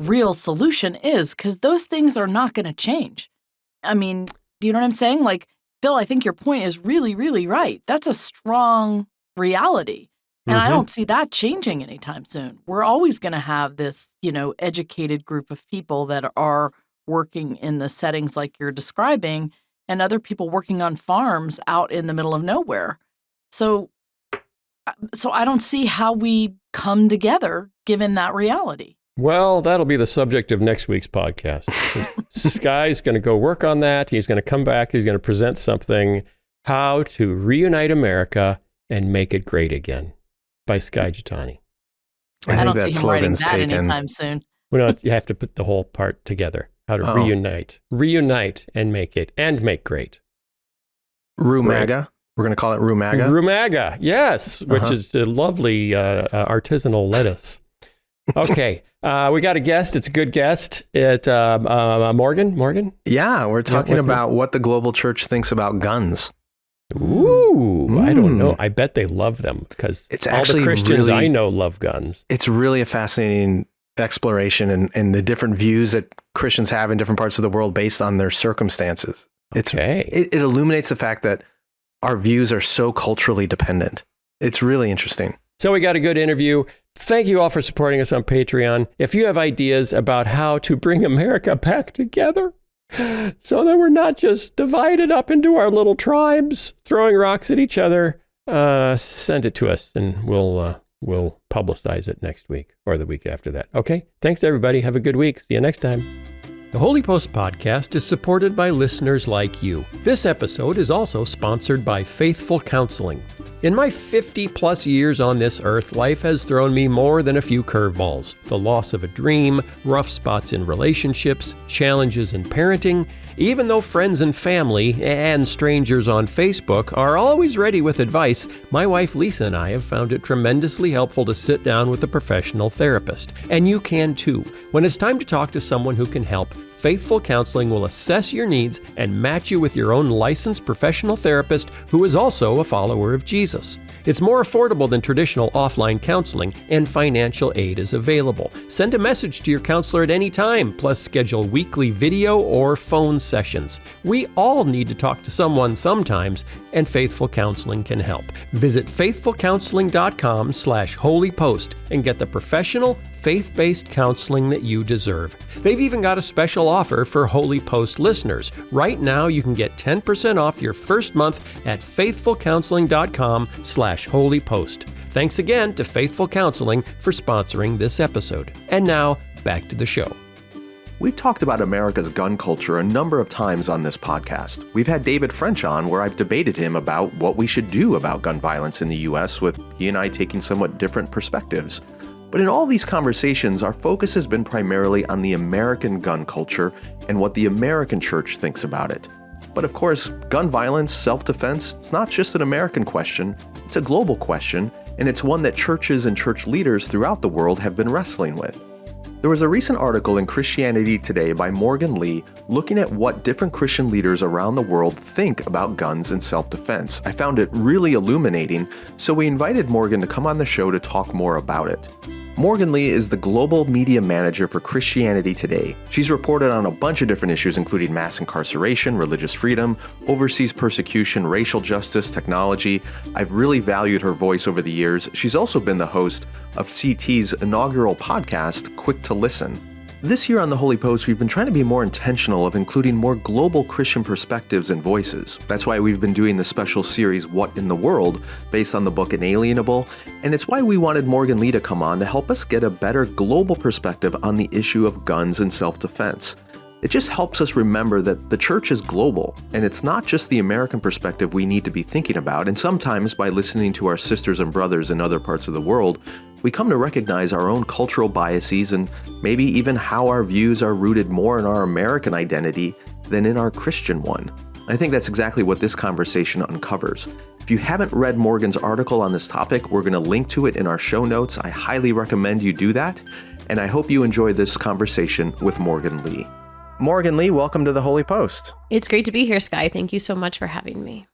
real solution is, because those things are not going to change. I mean, do you know what I'm saying? Like, Phil, I think your point is really, really right. That's a strong reality. And I don't see that changing anytime soon. We're always going to have this, educated group of people that are working in the settings like you're describing, and other people working on farms out in the middle of nowhere. So I don't see how we come together given that reality. Well, that'll be the subject of next week's podcast. Skye's going to go work on that. He's going to come back. He's going to present something, How to Reunite America and Make It Great Again by Skye Jitani. I don't see him writing that anytime soon. Well, no, you have to put the whole part together. How to reunite and make great. RUMAGA. We're going to call it RUMAGA. RUMAGA, yes, which is a lovely artisanal lettuce. Okay, we got a guest. It's a good guest. It's Morgan. Yeah, we're talking about what the global church thinks about guns. Ooh, I don't know. I bet they love them because it's all actually the Christians really, I know love guns. It's really a fascinating exploration and the different views that Christians have in different parts of the world based on their circumstances. It illuminates the fact that our views are so culturally dependent. It's really interesting. So we got a good interview. Thank you all for supporting us on Patreon. If you have ideas about how to bring America back together so that we're not just divided up into our little tribes throwing rocks at each other, send it to us and we'll publicize it next week or the week after that. Okay? Thanks, everybody. Have a good week. See you next time. The Holy Post podcast is supported by listeners like you. This episode is also sponsored by Faithful Counseling. In my 50-plus years on this earth, life has thrown me more than a few curveballs. The loss of a dream, rough spots in relationships, challenges in parenting. Even though friends and family and strangers on Facebook are always ready with advice, my wife Lisa and I have found it tremendously helpful to sit down with a professional therapist. And you can too. When it's time to talk to someone who can help, Faithful Counseling will assess your needs and match you with your own licensed professional therapist who is also a follower of Jesus. It's more affordable than traditional offline counseling, and financial aid is available. Send a message to your counselor at any time, plus schedule weekly video or phone sessions. We all need to talk to someone sometimes, and Faithful Counseling can help. Visit faithfulcounseling.com/holypost and get the professional, faith-based counseling that you deserve. They've even got a special offer for Holy Post listeners. Right now, you can get 10% off your first month at faithfulcounseling.com/holypost. Thanks again to Faithful Counseling for sponsoring this episode. And now, back to the show. We've talked about America's gun culture a number of times on this podcast. We've had David French on where I've debated him about what we should do about gun violence in the U.S., with he and I taking somewhat different perspectives. But in all these conversations, our focus has been primarily on the American gun culture and what the American church thinks about it. But of course, gun violence, self-defense, it's not just an American question, it's a global question, and it's one that churches and church leaders throughout the world have been wrestling with. There was a recent article in Christianity Today by Morgan Lee looking at what different Christian leaders around the world think about guns and self-defense. I found it really illuminating, so we invited Morgan to come on the show to talk more about it. Morgan Lee is the global media manager for Christianity Today. She's reported on a bunch of different issues, including mass incarceration, religious freedom, overseas persecution, racial justice, technology. I've really valued her voice over the years. She's also been the host of CT's inaugural podcast, Quick to Listen. This year on The Holy Post, we've been trying to be more intentional of including more global Christian perspectives and voices. That's why we've been doing the special series, What in the World, based on the book Inalienable, and it's why we wanted Morgan Lee to come on to help us get a better global perspective on the issue of guns and self-defense. It just helps us remember that the church is global, and it's not just the American perspective we need to be thinking about, and sometimes by listening to our sisters and brothers in other parts of the world, we come to recognize our own cultural biases and maybe even how our views are rooted more in our American identity than in our Christian one. I think that's exactly what this conversation uncovers. If you haven't read Morgan's article on this topic, we're going to link to it in our show notes. I highly recommend you do that, and I hope you enjoy this conversation with Morgan Lee. Morgan Lee, welcome to The Holy Post. It's great to be here, Skye. Thank you so much for having me.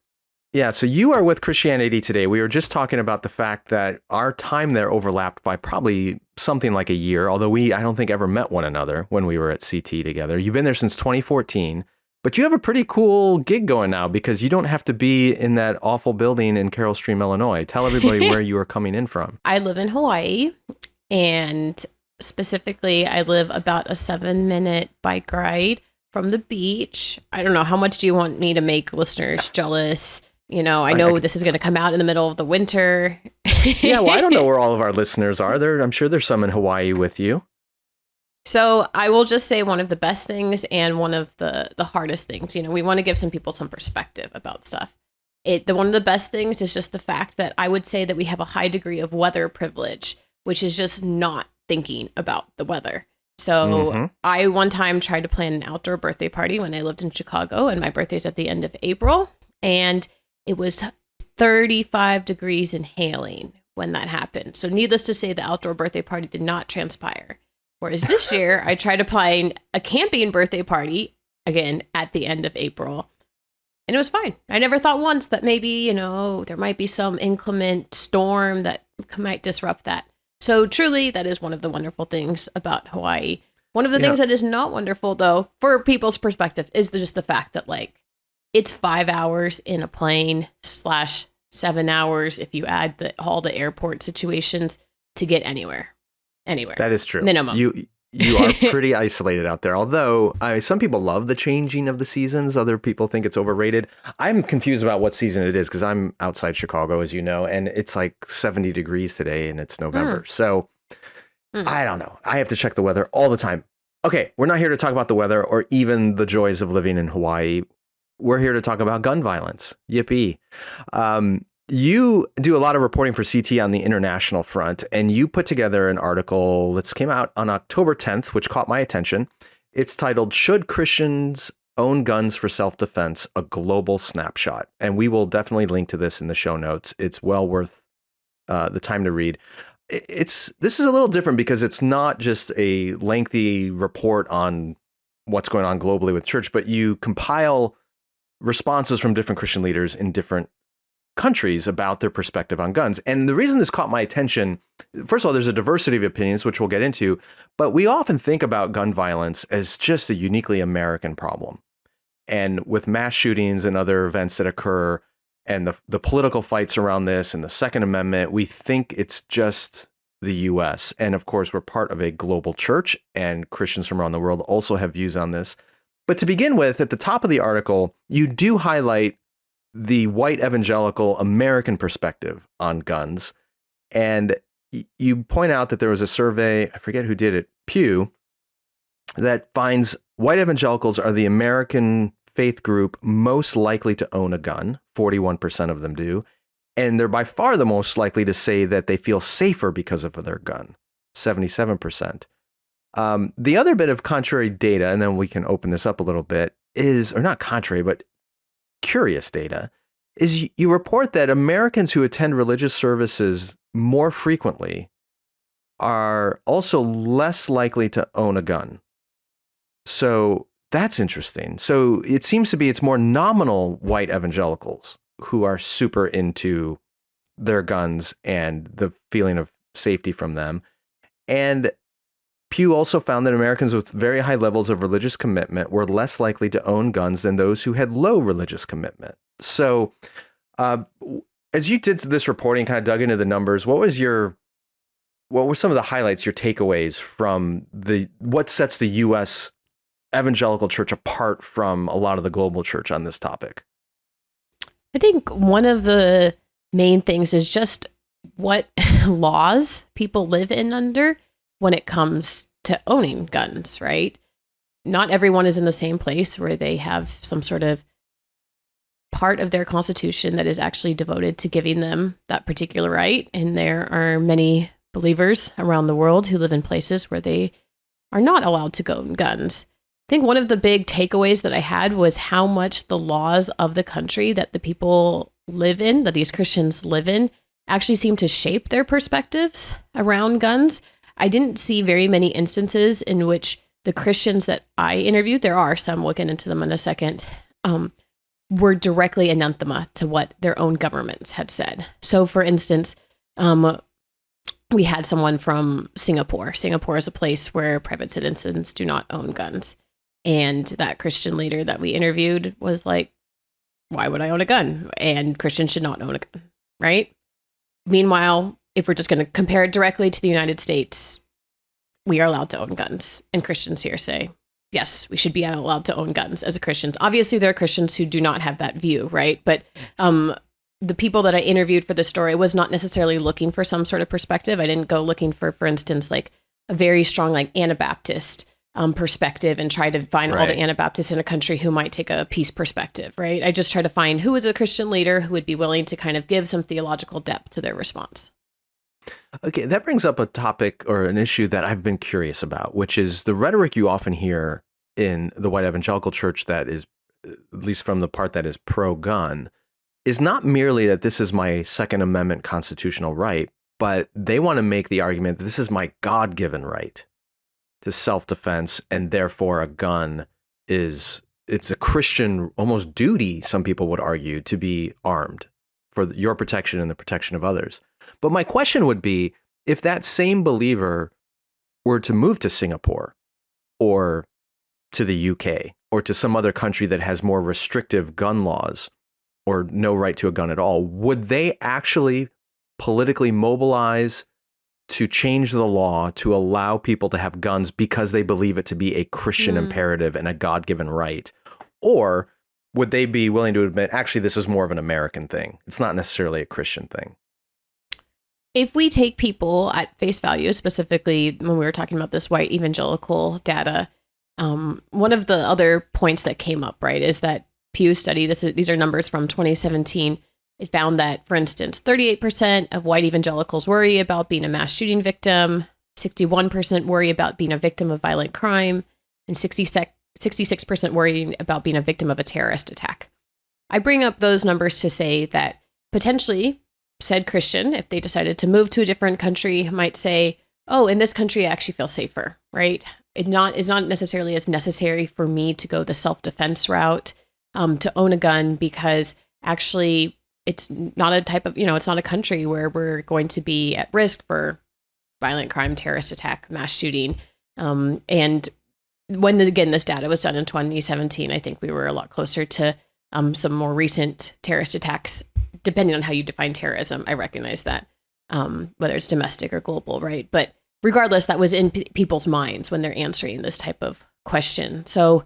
Yeah, so you are with Christianity Today. We were just talking about the fact that our time there overlapped by probably something like a year, although I don't think ever met one another when we were at CT together. You've been there since 2014, but you have a pretty cool gig going now because you don't have to be in that awful building in Carroll Stream, Illinois. Tell everybody where you are coming in from. I live in Hawaii, and specifically, I live about a 7-minute bike ride from the beach. I don't know, how much do you want me to make listeners jealous? You know, I know this is going to come out in the middle of the winter. Yeah, well, I don't know where all of our listeners are. I'm sure there's some in Hawaii with you. So I will just say one of the best things and one of the hardest things. You know, we want to give some people some perspective about stuff. One of the best things is just the fact that I would say that we have a high degree of weather privilege, which is just not thinking about the weather. So I one time tried to plan an outdoor birthday party when I lived in Chicago, and my birthday's at the end of April, and it was 35 degrees and hailing when that happened. So needless to say, the outdoor birthday party did not transpire. Whereas this year, I tried to plan a camping birthday party, again, at the end of April, and it was fine. I never thought once that maybe, you know, there might be some inclement storm that might disrupt that. So truly, that is one of the wonderful things about Hawaii. One of the things that is not wonderful, though, for people's perspective, is just the fact that, like, it's 5 hours in a plane / 7 hours if you add all the airport situations to get anywhere. That is true. Minimum. You are pretty isolated out there. Although some people love the changing of the seasons. Other people think it's overrated. I'm confused about what season it is because I'm outside Chicago, as you know, and it's like 70 degrees today and it's November. So I don't know. I have to check the weather all the time. Okay, we're not here to talk about the weather or even the joys of living in Hawaii. We're here to talk about gun violence. Yippee. You do a lot of reporting for CT on the international front, and you put together an article that came out on October 10th, which caught my attention. It's titled, Should Christians Own Guns for Self-Defense? A Global Snapshot. And we will definitely link to this in the show notes. It's well worth the time to read. This is a little different because it's not just a lengthy report on what's going on globally with church, but you compile responses from different Christian leaders in different countries about their perspective on guns. And the reason this caught my attention, first of all, there's a diversity of opinions, which we'll get into, but we often think about gun violence as just a uniquely American problem. And with mass shootings and other events that occur and the political fights around this and the Second Amendment, we think it's just the US. And of course, we're part of a global church, and Christians from around the world also have views on this. But to begin with, at the top of the article, you do highlight the white evangelical American perspective on guns. And you point out that there was a survey, I forget who did it, Pew, that finds white evangelicals are the American faith group most likely to own a gun. 41% of them do. And they're by far the most likely to say that they feel safer because of their gun. 77%. The other bit of contrary data, and then we can open this up a little bit, is, or not contrary, but curious data, is you report that Americans who attend religious services more frequently are also less likely to own a gun. So that's interesting. So it seems to be it's more nominal white evangelicals who are super into their guns and the feeling of safety from them. And Pew also found that Americans with very high levels of religious commitment were less likely to own guns than those who had low religious commitment. So as you did this reporting, kind of dug into the numbers, what were some of the highlights, your takeaways from what sets the U.S. evangelical church apart from a lot of the global church on this topic? I think one of the main things is just what laws people live in under when it comes to owning guns, right? Not everyone is in the same place where they have some sort of part of their constitution that is actually devoted to giving them that particular right. And there are many believers around the world who live in places where they are not allowed to own guns. I think one of the big takeaways that I had was how much the laws of the country that the people live in, that these Christians live in, actually seem to shape their perspectives around guns. I didn't see very many instances in which the Christians that I interviewed, there are some, we'll get into them in a second, were directly anathema to what their own governments had said. So for instance, we had someone from Singapore. Singapore is a place where private citizens do not own guns. And that Christian leader that we interviewed was like, why would I own a gun? And Christians should not own a gun, right? Meanwhile, if we're just going to compare it directly to the United States, we are allowed to own guns. And Christians here say, yes, we should be allowed to own guns as Christians. Obviously, there are Christians who do not have that view, right? But the people that I interviewed for the story was not necessarily looking for some sort of perspective. I didn't go looking for instance, like a very strong like Anabaptist perspective and try to find all the Anabaptists in a country who might take a peace perspective, right? I just try to find who is a Christian leader who would be willing to kind of give some theological depth to their response. Okay, that brings up a topic or an issue that I've been curious about, which is the rhetoric you often hear in the white evangelical church that is, at least from the part that is pro-gun, is not merely that this is my Second Amendment constitutional right, but they want to make the argument that this is my God-given right to self-defense, and therefore a gun it's a Christian almost duty, some people would argue, to be armed for your protection and the protection of others. But my question would be, if that same believer were to move to Singapore or to the UK or to some other country that has more restrictive gun laws or no right to a gun at all, would they actually politically mobilize to change the law to allow people to have guns because they believe it to be a Christian imperative and a God-given right? Or would they be willing to admit, actually, this is more of an American thing? It's not necessarily a Christian thing. If we take people at face value, specifically when we were talking about this white evangelical data, one of the other points that came up, right, is that Pew study, these are numbers from 2017, it found that, for instance, 38% of white evangelicals worry about being a mass shooting victim, 61% worry about being a victim of violent crime, and 66% worry about being a victim of a terrorist attack. I bring up those numbers to say that potentially said Christian, if they decided to move to a different country, might say, oh, in this country, I actually feel safer, right? It's not necessarily as necessary for me to go the self-defense route, to own a gun, because actually it's not a type of, it's not a country where we're going to be at risk for violent crime, terrorist attack, mass shooting. And when, again, this data was done in 2017, I think we were a lot closer to some more recent terrorist attacks, depending on how you define terrorism. I recognize that, whether it's domestic or global, right? But regardless, that was in people's minds when they're answering this type of question. So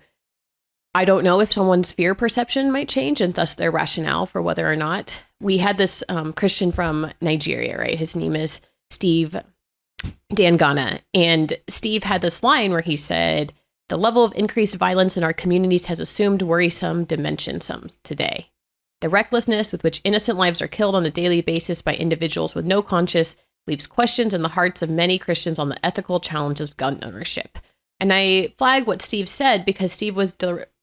I don't know if someone's fear perception might change and thus their rationale for whether or not. We had this Christian from Nigeria, right? His name is Steve Dangana. And Steve had this line where he said, the level of increased violence in our communities has assumed worrisome dimensions today. The recklessness with which innocent lives are killed on a daily basis by individuals with no conscience leaves questions in the hearts of many Christians on the ethical challenges of gun ownership. And I flag what Steve said because Steve was,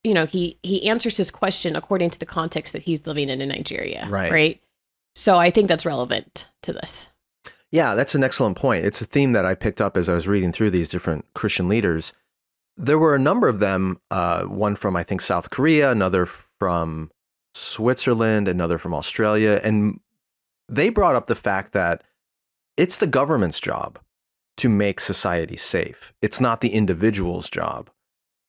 he answers his question according to the context that he's living in Nigeria, right? So I think that's relevant to this. Yeah, that's an excellent point. It's a theme that I picked up as I was reading through these different Christian leaders. There were a number of them, one from, I think, South Korea, another from Switzerland, another from Australia. And they brought up the fact that it's the government's job to make society safe. It's not the individual's job.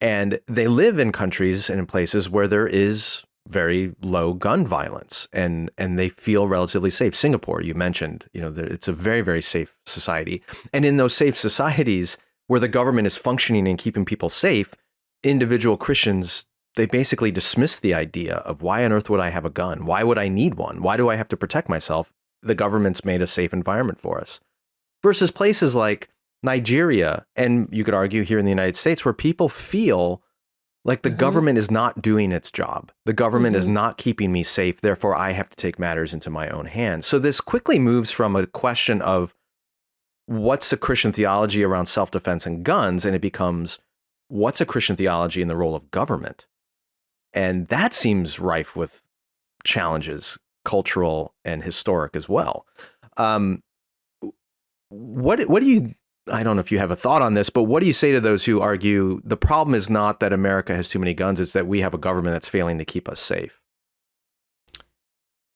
And they live in countries and in places where there is very low gun violence, and they feel relatively safe. Singapore, you mentioned, it's a very, very safe society. And in those safe societies where the government is functioning and keeping people safe, individual Christians, they basically dismiss the idea of, why on earth would I have a gun? Why would I need one? Why do I have to protect myself? The government's made a safe environment for us. Versus places like Nigeria, and you could argue here in the United States, where people feel like the government is not doing its job. The government is not keeping me safe. Therefore, I have to take matters into my own hands. So this quickly moves from a question of what's a Christian theology around self-defense and guns, and it becomes, what's a Christian theology in the role of government? And that seems rife with challenges, cultural and historic as well. What do you, I don't know if you have a thought on this, but what do you say to those who argue the problem is not that America has too many guns, it's that we have a government that's failing to keep us safe?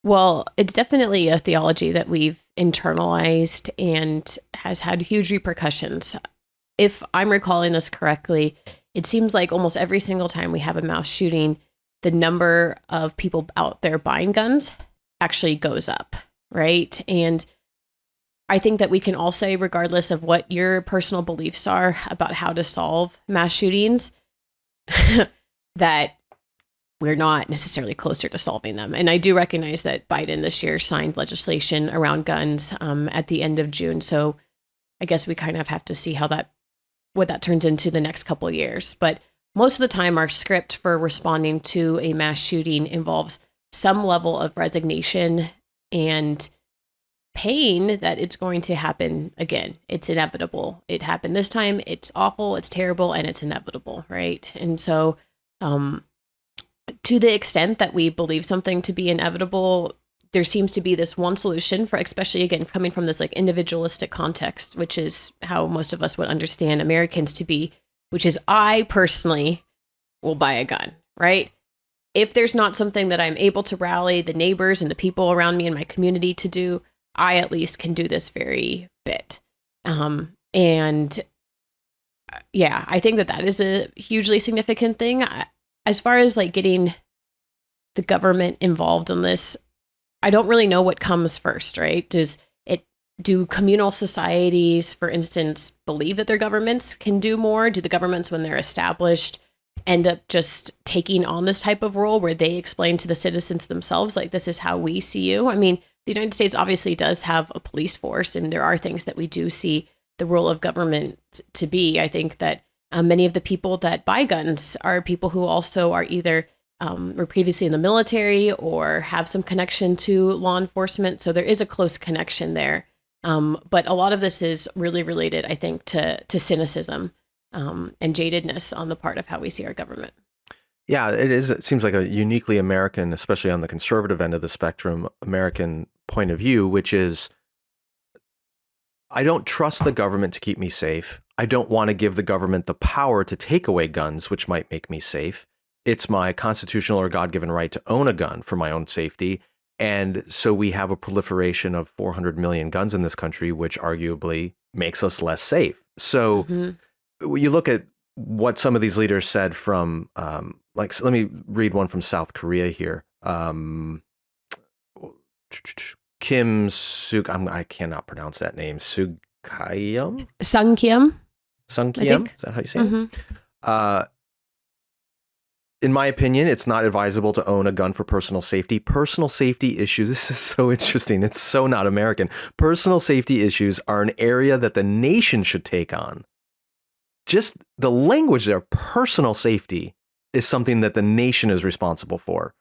Well, it's definitely a theology that we've internalized and has had huge repercussions. If I'm recalling this correctly, it seems like almost every single time we have a mass shooting, the number of people out there buying guns actually goes up, right? And I think that we can all say, regardless of what your personal beliefs are about how to solve mass shootings, that we're not necessarily closer to solving them. And I do recognize that Biden this year signed legislation around guns at the end of June. So I guess we kind of have to see what that turns into the next couple of years. But most of the time, our script for responding to a mass shooting involves some level of resignation and pain that it's going to happen again. It's inevitable. It happened this time. It's awful. It's terrible, and it's inevitable, right? And so, to the extent that we believe something to be inevitable, there seems to be this one solution for, especially again, coming from this like individualistic context, which is how most of us would understand Americans to be, which is, I personally will buy a gun, right? If there's not something that I'm able to rally the neighbors and the people around me in my community to do, I at least can do this very bit. And yeah, I think that is a hugely significant thing. As far as like getting the government involved in this, I don't really know what comes first, right? Do communal societies, for instance, believe that their governments can do more? Do the governments, when they're established, end up just taking on this type of role where they explain to the citizens themselves, like, this is how we see you? I mean, the United States obviously does have a police force, and there are things that we do see the role of government to be. I think that many of the people that buy guns are people who also are either were previously in the military or have some connection to law enforcement. So there is a close connection there. But a lot of this is really related, I think, to cynicism and jadedness on the part of how we see our government. Yeah, it is. It seems like a uniquely American, especially on the conservative end of the spectrum, American point of view, which is, I don't trust the government to keep me safe. I don't want to give the government the power to take away guns, which might make me safe. It's my constitutional or God-given right to own a gun for my own safety. And so we have a proliferation of 400 million guns in this country, which arguably makes us less safe. So you look at what some of these leaders said from, so let me read one from South Korea here. Kim Suk, I cannot pronounce that name. Sungkyum? Sungkyum. Sungkyum? Is that how you say it? In my opinion, it's not advisable to own a gun for personal safety. Personal safety issues, this is so interesting. It's so not American. Personal safety issues are an area that the nation should take on. Just the language there, personal safety, is something that the nation is responsible for.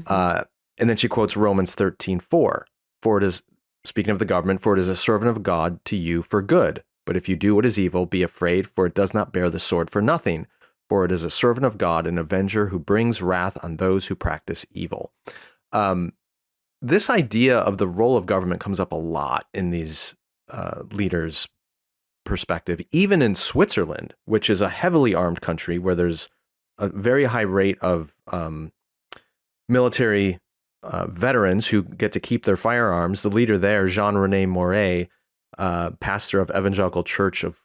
And then she quotes Romans 13:4. For it is, speaking of the government, for it is a servant of God to you for good. But if you do what is evil, be afraid, for it does not bear the sword for nothing. For it is a servant of God, an avenger who brings wrath on those who practice evil. This idea of the role of government comes up a lot in these leaders' perspective. Even in Switzerland, which is a heavily armed country where there's a very high rate of military veterans who get to keep their firearms, the leader there, Jean-René Moret, pastor of Evangelical Church of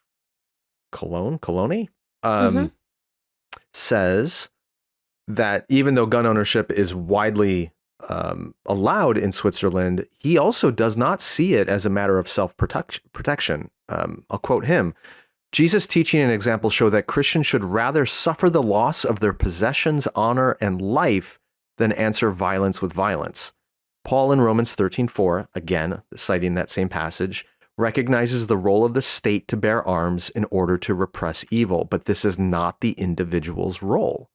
Cologne, says that even though gun ownership is widely allowed in Switzerland, he also does not see it as a matter of self-protection. I'll quote him. Jesus' teaching and example show that Christians should rather suffer the loss of their possessions, honor, and life than answer violence with violence. Paul in Romans 13:4, again, citing that same passage, recognizes the role of the state to bear arms in order to repress evil, but this is not the individual's role.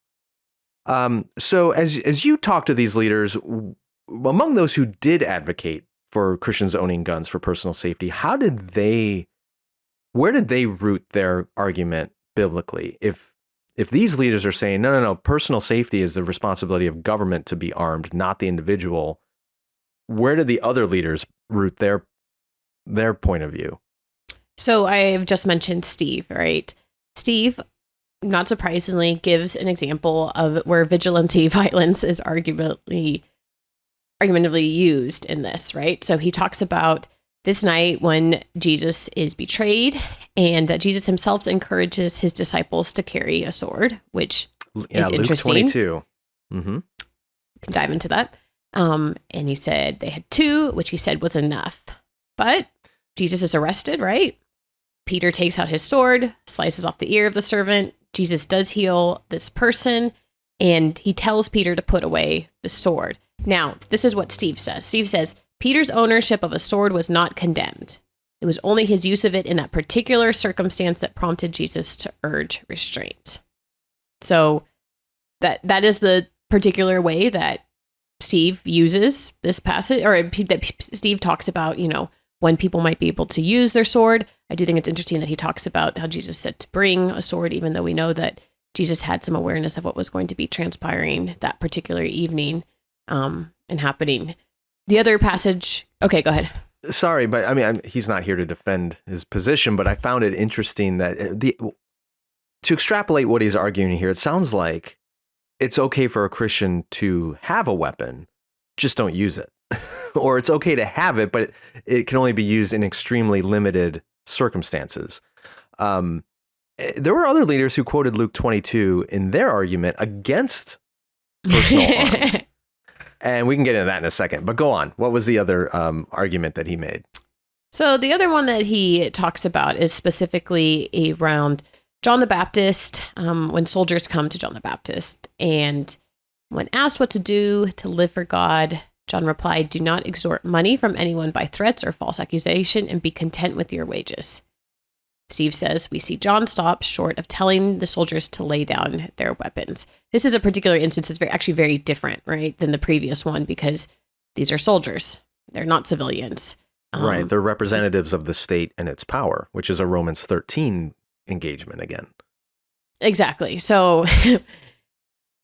So as you talk to these leaders, among those who did advocate for Christians owning guns for personal safety, where did they root their argument biblically? If these leaders are saying, no, personal safety is the responsibility of government to be armed, not the individual, where did the other leaders root their point of view? So I've just mentioned Steve, right? Steve, not surprisingly, gives an example of where vigilante violence is argumentatively used in this, right? So he talks about this night when Jesus is betrayed and that Jesus himself encourages his disciples to carry a sword, which is Luke interesting. 22. Mm-hmm. We can dive into that. And he said they had 2, which he said was enough. But Jesus is arrested, right? Peter takes out his sword, slices off the ear of the servant. Jesus does heal this person, and he tells Peter to put away the sword. Now, this is what Steve says. Steve says, Peter's ownership of a sword was not condemned. It was only his use of it in that particular circumstance that prompted Jesus to urge restraint. So that is the particular way that Steve uses this passage, or that Steve talks about, when people might be able to use their sword. I do think it's interesting that he talks about how Jesus said to bring a sword, even though we know that Jesus had some awareness of what was going to be transpiring that particular evening and happening. The other passage, okay, go ahead. Sorry, but he's not here to defend his position, but I found it interesting that to extrapolate what he's arguing here, it sounds like it's okay for a Christian to have a weapon, just don't use it. Or it's okay to have it, but it can only be used in extremely limited circumstances. There were other leaders who quoted Luke 22 in their argument against personal arms. And we can get into that in a second, but go on. What was the other argument that he made? So the other one that he talks about is specifically around John the Baptist, when soldiers come to John the Baptist, and when asked what to do to live for God, John replied, "Do not extort money from anyone by threats or false accusation, and be content with your wages." Steve says, we see John stop short of telling the soldiers to lay down their weapons. This is a particular instance that's actually very different, right, than the previous one, because these are soldiers. They're not civilians. Right. They're representatives of the state and its power, which is a Romans 13 engagement again. Exactly. So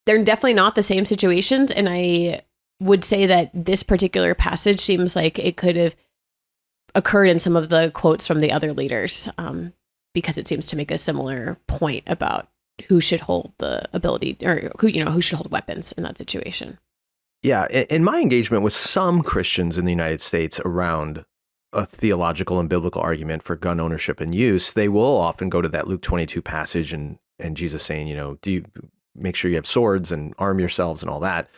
they're definitely not the same situations. And I would say that this particular passage seems like it could have occurred in some of the quotes from the other leaders, because it seems to make a similar point about who should hold the ability, or who should hold weapons in that situation. Yeah. In my engagement with some Christians in the United States around a theological and biblical argument for gun ownership and use, they will often go to that Luke 22 passage and Jesus saying, do you make sure you have swords and arm yourselves and all that.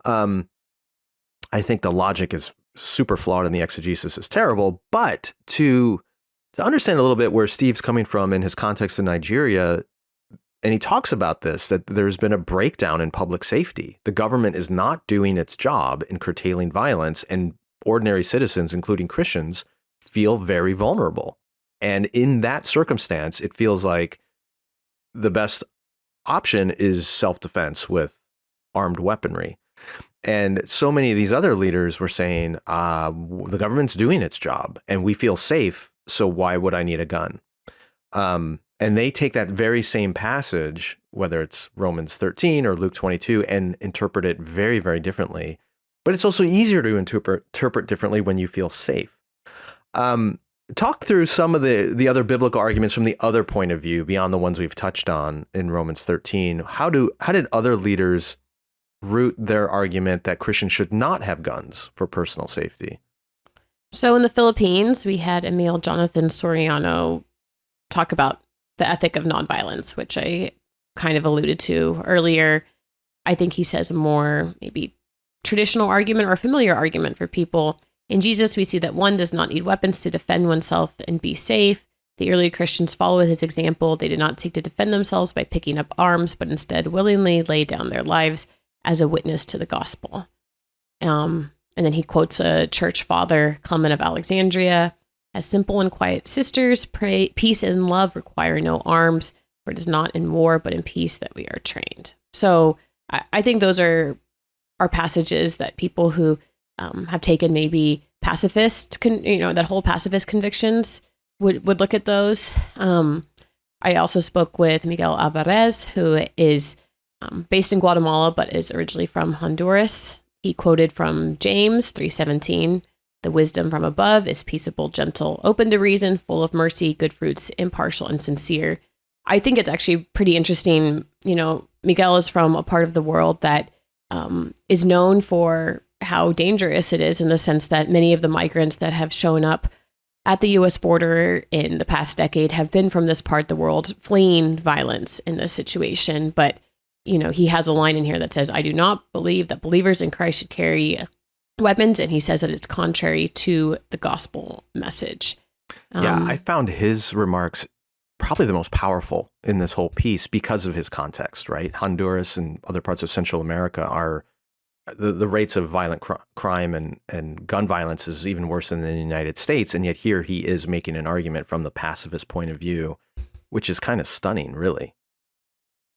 I think the logic is super flawed and the exegesis is terrible, but to understand a little bit where Steve's coming from in his context in Nigeria, and he talks about this, that there's been a breakdown in public safety. The government is not doing its job in curtailing violence, and ordinary citizens, including Christians, feel very vulnerable. And in that circumstance, it feels like the best option is self-defense with armed weaponry. And so many of these other leaders were saying, the government's doing its job and we feel safe, so why would I need a gun? And they take that very same passage, whether it's Romans 13 or Luke 22, and interpret it very, very differently. But it's also easier to interpret differently when you feel safe. talk through some of the other biblical arguments from the other point of view beyond the ones we've touched on in Romans 13. How did other leaders root their argument that Christians should not have guns for personal safety? So in the Philippines, we had Emil Jonathan Soriano talk about the ethic of nonviolence, which I kind of alluded to earlier. I think he says a more maybe traditional argument or familiar argument for people. In Jesus, we see that one does not need weapons to defend oneself and be safe. The early Christians followed his example. They did not seek to defend themselves by picking up arms, but instead willingly laid down their lives as a witness to the gospel. And then he quotes a church father, Clement of Alexandria, as simple and quiet sisters, pray, peace and love require no arms, for it is not in war, but in peace that we are trained. So I think those are passages that people who have taken maybe pacifist, that whole pacifist convictions would look at those. I also spoke with Miguel Alvarez, who is based in Guatemala, but is originally from Honduras. He quoted from James 3:17, "The wisdom from above is peaceable, gentle, open to reason, full of mercy, good fruits, impartial and sincere." I think it's actually pretty interesting. Miguel is from a part of the world that is known for how dangerous it is, in the sense that many of the migrants that have shown up at the U.S. border in the past decade have been from this part of the world, fleeing violence in this situation. But he has a line in here that says, "I do not believe that believers in Christ should carry weapons," and he says that it's contrary to the gospel message. I found his remarks probably the most powerful in this whole piece because of his context, right? Honduras and other parts of Central America are the rates of violent crime and gun violence is even worse than in the United States, and yet here he is making an argument from the pacifist point of view, which is kind of stunning, really.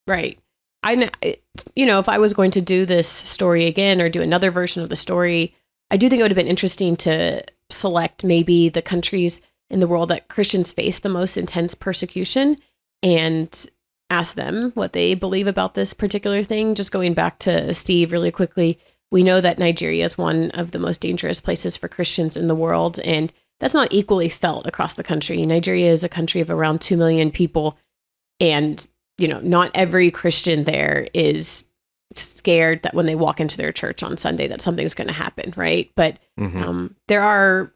Right. If I was going to do this story again or do another version of the story, I do think it would have been interesting to select maybe the countries in the world that Christians face the most intense persecution and ask them what they believe about this particular thing. Just going back to Steve really quickly, we know that Nigeria is one of the most dangerous places for Christians in the world, and that's not equally felt across the country. Nigeria is a country of around 2 million people, and not every Christian there is scared that when they walk into their church on Sunday that something's going to happen, right? But there are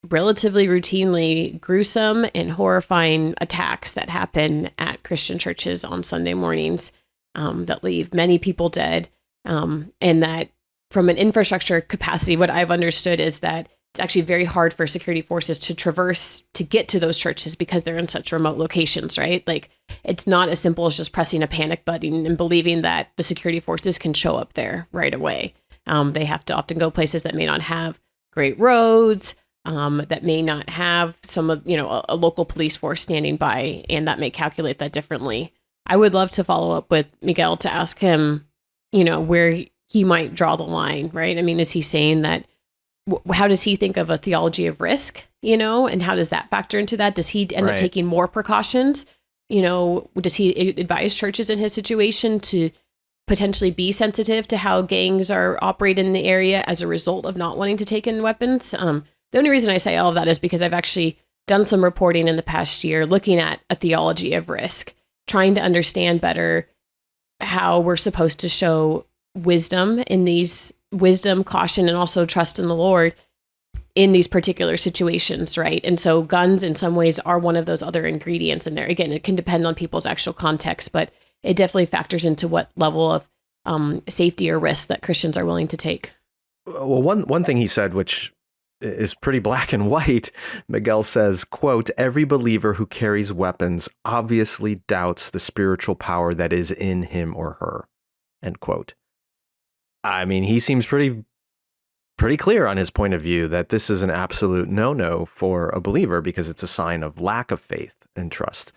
relatively routinely gruesome and horrifying attacks that happen at Christian churches on Sunday mornings that leave many people dead. And that from an infrastructure capacity, what I've understood is that it's actually very hard for security forces to traverse to get to those churches because they're in such remote locations, right? Like, it's not as simple as just pressing a panic button and believing that the security forces can show up there right away. They have to often go places that may not have great roads, that may not have a local police force standing by, and that may calculate that differently. I would love to follow up with Miguel to ask him, where he might draw the line, right? I mean, is he saying that, how does he think of a theology of risk, and how does that factor into that? Does he end up taking more precautions? Does he advise churches in his situation to potentially be sensitive to how gangs are operating in the area as a result of not wanting to take in weapons? The only reason I say all of that is because I've actually done some reporting in the past year looking at a theology of risk, trying to understand better how we're supposed to show wisdom, caution, and also trust in the Lord in these particular situations, right? And so guns in some ways are one of those other ingredients in there. Again, it can depend on people's actual context, but it definitely factors into what level of safety or risk that Christians are willing to take. Well, one thing he said, which is pretty black and white, Miguel says, quote, "Every believer who carries weapons obviously doubts the spiritual power that is in him or her," end quote. I mean, he seems pretty clear on his point of view that this is an absolute no-no for a believer because it's a sign of lack of faith and trust.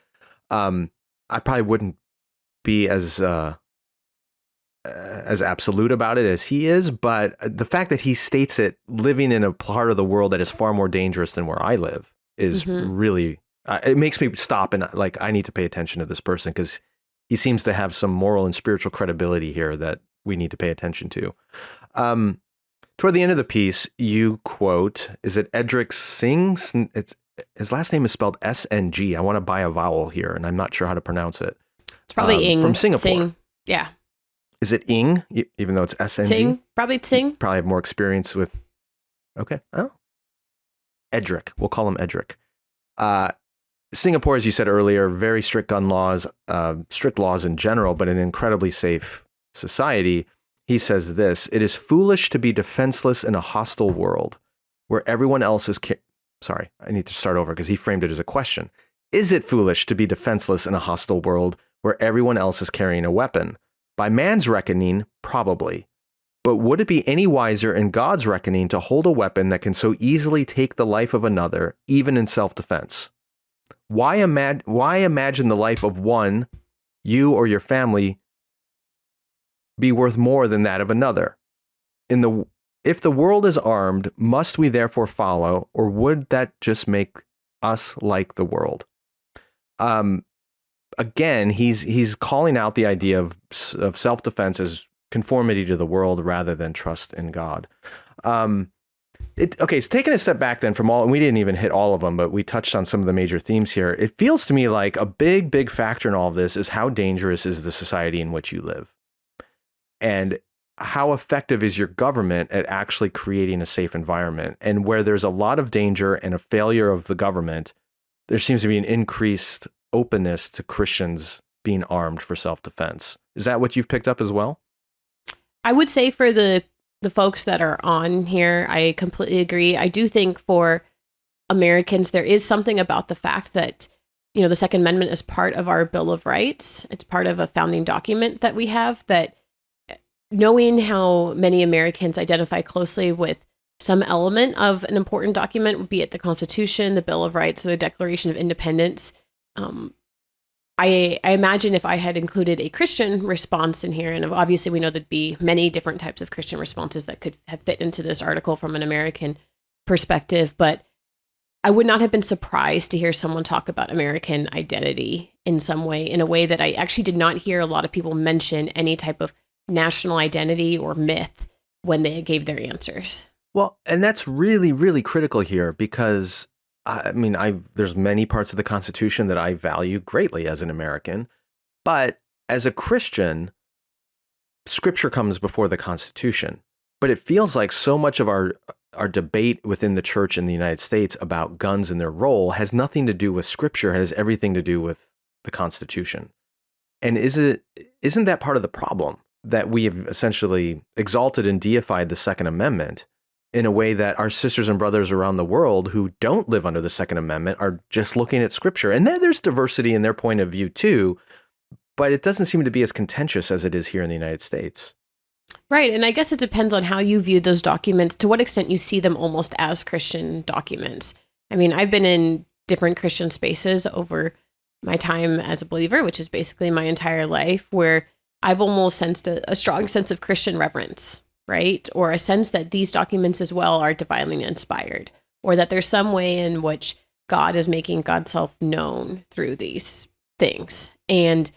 I probably wouldn't be as absolute about it as he is, but the fact that he states it living in a part of the world that is far more dangerous than where I live is really, it makes me stop and I need to pay attention to this person because he seems to have some moral and spiritual credibility here that we need to pay attention to. Toward the end of the piece, you quote, is it Edric Singh? It's his last name is spelled SNG. I want to buy a vowel here, and I'm not sure how to pronounce it. It's probably Ing. From Singapore. Sing. Yeah. Is it Ing, even though it's SNG? Sing. Probably Sing. Probably have more experience with. Okay. Oh. Edric. We'll call him Edric. Singapore, as you said earlier, very strict gun laws, strict laws in general, but an incredibly safe society. He says this: "It is foolish to be defenseless in a hostile world where everyone else is." Sorry, I need to start over because he framed it as a question. Is it foolish to be defenseless in a hostile world where everyone else is carrying a weapon? By man's reckoning, probably. But would it be any wiser in God's reckoning to hold a weapon that can so easily take the life of another, even in self-defense? Why imagine the life of one, you or your family, be worth more than that of another? If the world is armed, must we therefore follow, or would that just make us like the world? Again, he's calling out the idea of self-defense as conformity to the world rather than trust in God. Okay, so taking a step back then from all, and we didn't even hit all of them, but we touched on some of the major themes here. It feels to me like a big factor in all of this is how dangerous is the society in which you live, and how effective is your government at actually creating a safe environment. And where there's a lot of danger and a failure of the government, there seems to be an increased openness to Christians being armed for self-defense. Is that what you've picked up as well? I would say for the folks that are on here, I completely agree. I do think for Americans, there is something about the fact that, you know, the Second Amendment is part of our Bill of Rights. It's part of a founding document that we have, that knowing how many Americans identify closely with some element of an important document, be it the Constitution, the Bill of Rights, or the Declaration of Independence. I imagine if I had included a Christian response in here, and obviously we know there'd be many different types of Christian responses that could have fit into this article from an American perspective, but I would not have been surprised to hear someone talk about American identity in some way, in a way that I actually did not hear a lot of people mention any type of national identity or myth when they gave their answers. Well, and that's really critical here, because I mean, there's many parts of the Constitution that I value greatly as an American, but as a Christian, Scripture comes before the Constitution. But it feels like so much of our debate within the church in the United States about guns and their role has nothing to do with Scripture, it has everything to do with the Constitution. And isn't that part of the problem, that we have essentially exalted and deified the Second Amendment in a way that our sisters and brothers around the world who don't live under the Second Amendment are just looking at Scripture? And there's diversity in their point of view too, but it doesn't seem to be as contentious as it is here in the United States. Right. And I guess it depends on how you view those documents, to what extent you see them almost as Christian documents. I mean, I've been in different Christian spaces over my time as a believer, which is basically my entire life, where I've almost sensed a strong sense of Christian reverence, right? Or a sense that these documents as well are divinely inspired, or that there's some way in which God is making God's self known through these things. And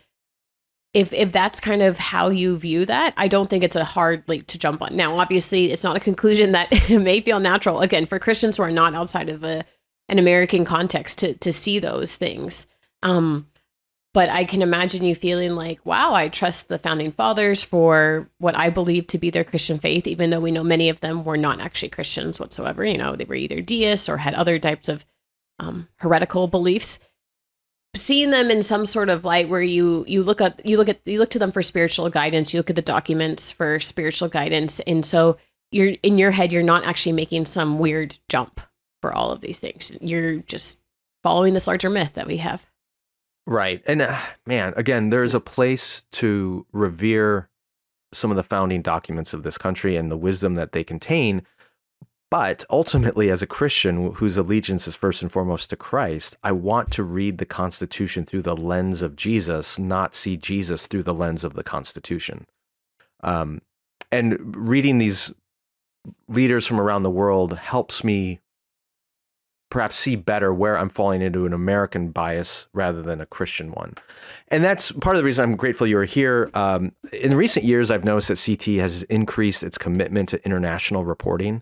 if that's kind of how you view that, I don't think it's a hard leap to jump on. Now, obviously, it's not a conclusion that may feel natural, again, for Christians who are not outside of an American context to see those things. But I can imagine you feeling like, wow, I trust the founding fathers for what I believe to be their Christian faith, even though we know many of them were not actually Christians whatsoever. You know, they were either deists or had other types of heretical beliefs. Seeing them in some sort of light where you look to them for spiritual guidance, you look at the documents for spiritual guidance, and so you're in your head, you're not actually making some weird jump for all of these things. You're just following this larger myth that we have. Right. And man, again, there's a place to revere some of the founding documents of this country and the wisdom that they contain. But ultimately, as a Christian whose allegiance is first and foremost to Christ, I want to read the Constitution through the lens of Jesus, not see Jesus through the lens of the Constitution. And reading these leaders from around the world helps me perhaps see better where I'm falling into an American bias rather than a Christian one. And that's part of the reason I'm grateful you were here. In recent years, I've noticed that CT has increased its commitment to international reporting.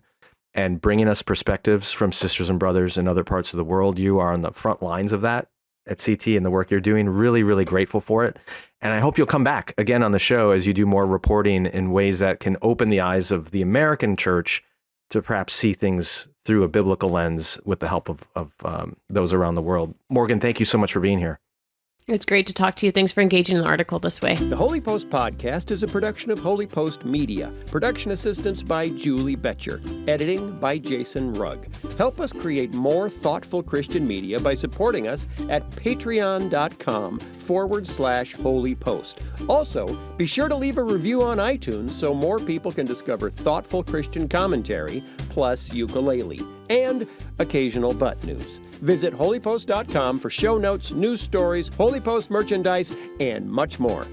and bringing us perspectives from sisters and brothers in other parts of the world. You are on the front lines of that at CT and the work you're doing. Really, really grateful for it. And I hope you'll come back again on the show as you do more reporting in ways that can open the eyes of the American church to perhaps see things through a biblical lens with the help of those around the world. Morgan, thank you so much for being here. It's great to talk to you. Thanks for engaging in the article this way. The Holy Post podcast is a production of Holy Post Media. Production assistance by Julie Betcher. Editing by Jason Rugg. Help us create more thoughtful Christian media by supporting us at patreon.com/Holy Post. Also, be sure to leave a review on iTunes so more people can discover thoughtful Christian commentary, plus ukulele, and occasional butt news. Visit holypost.com for show notes, news stories, Holy Post merchandise, and much more.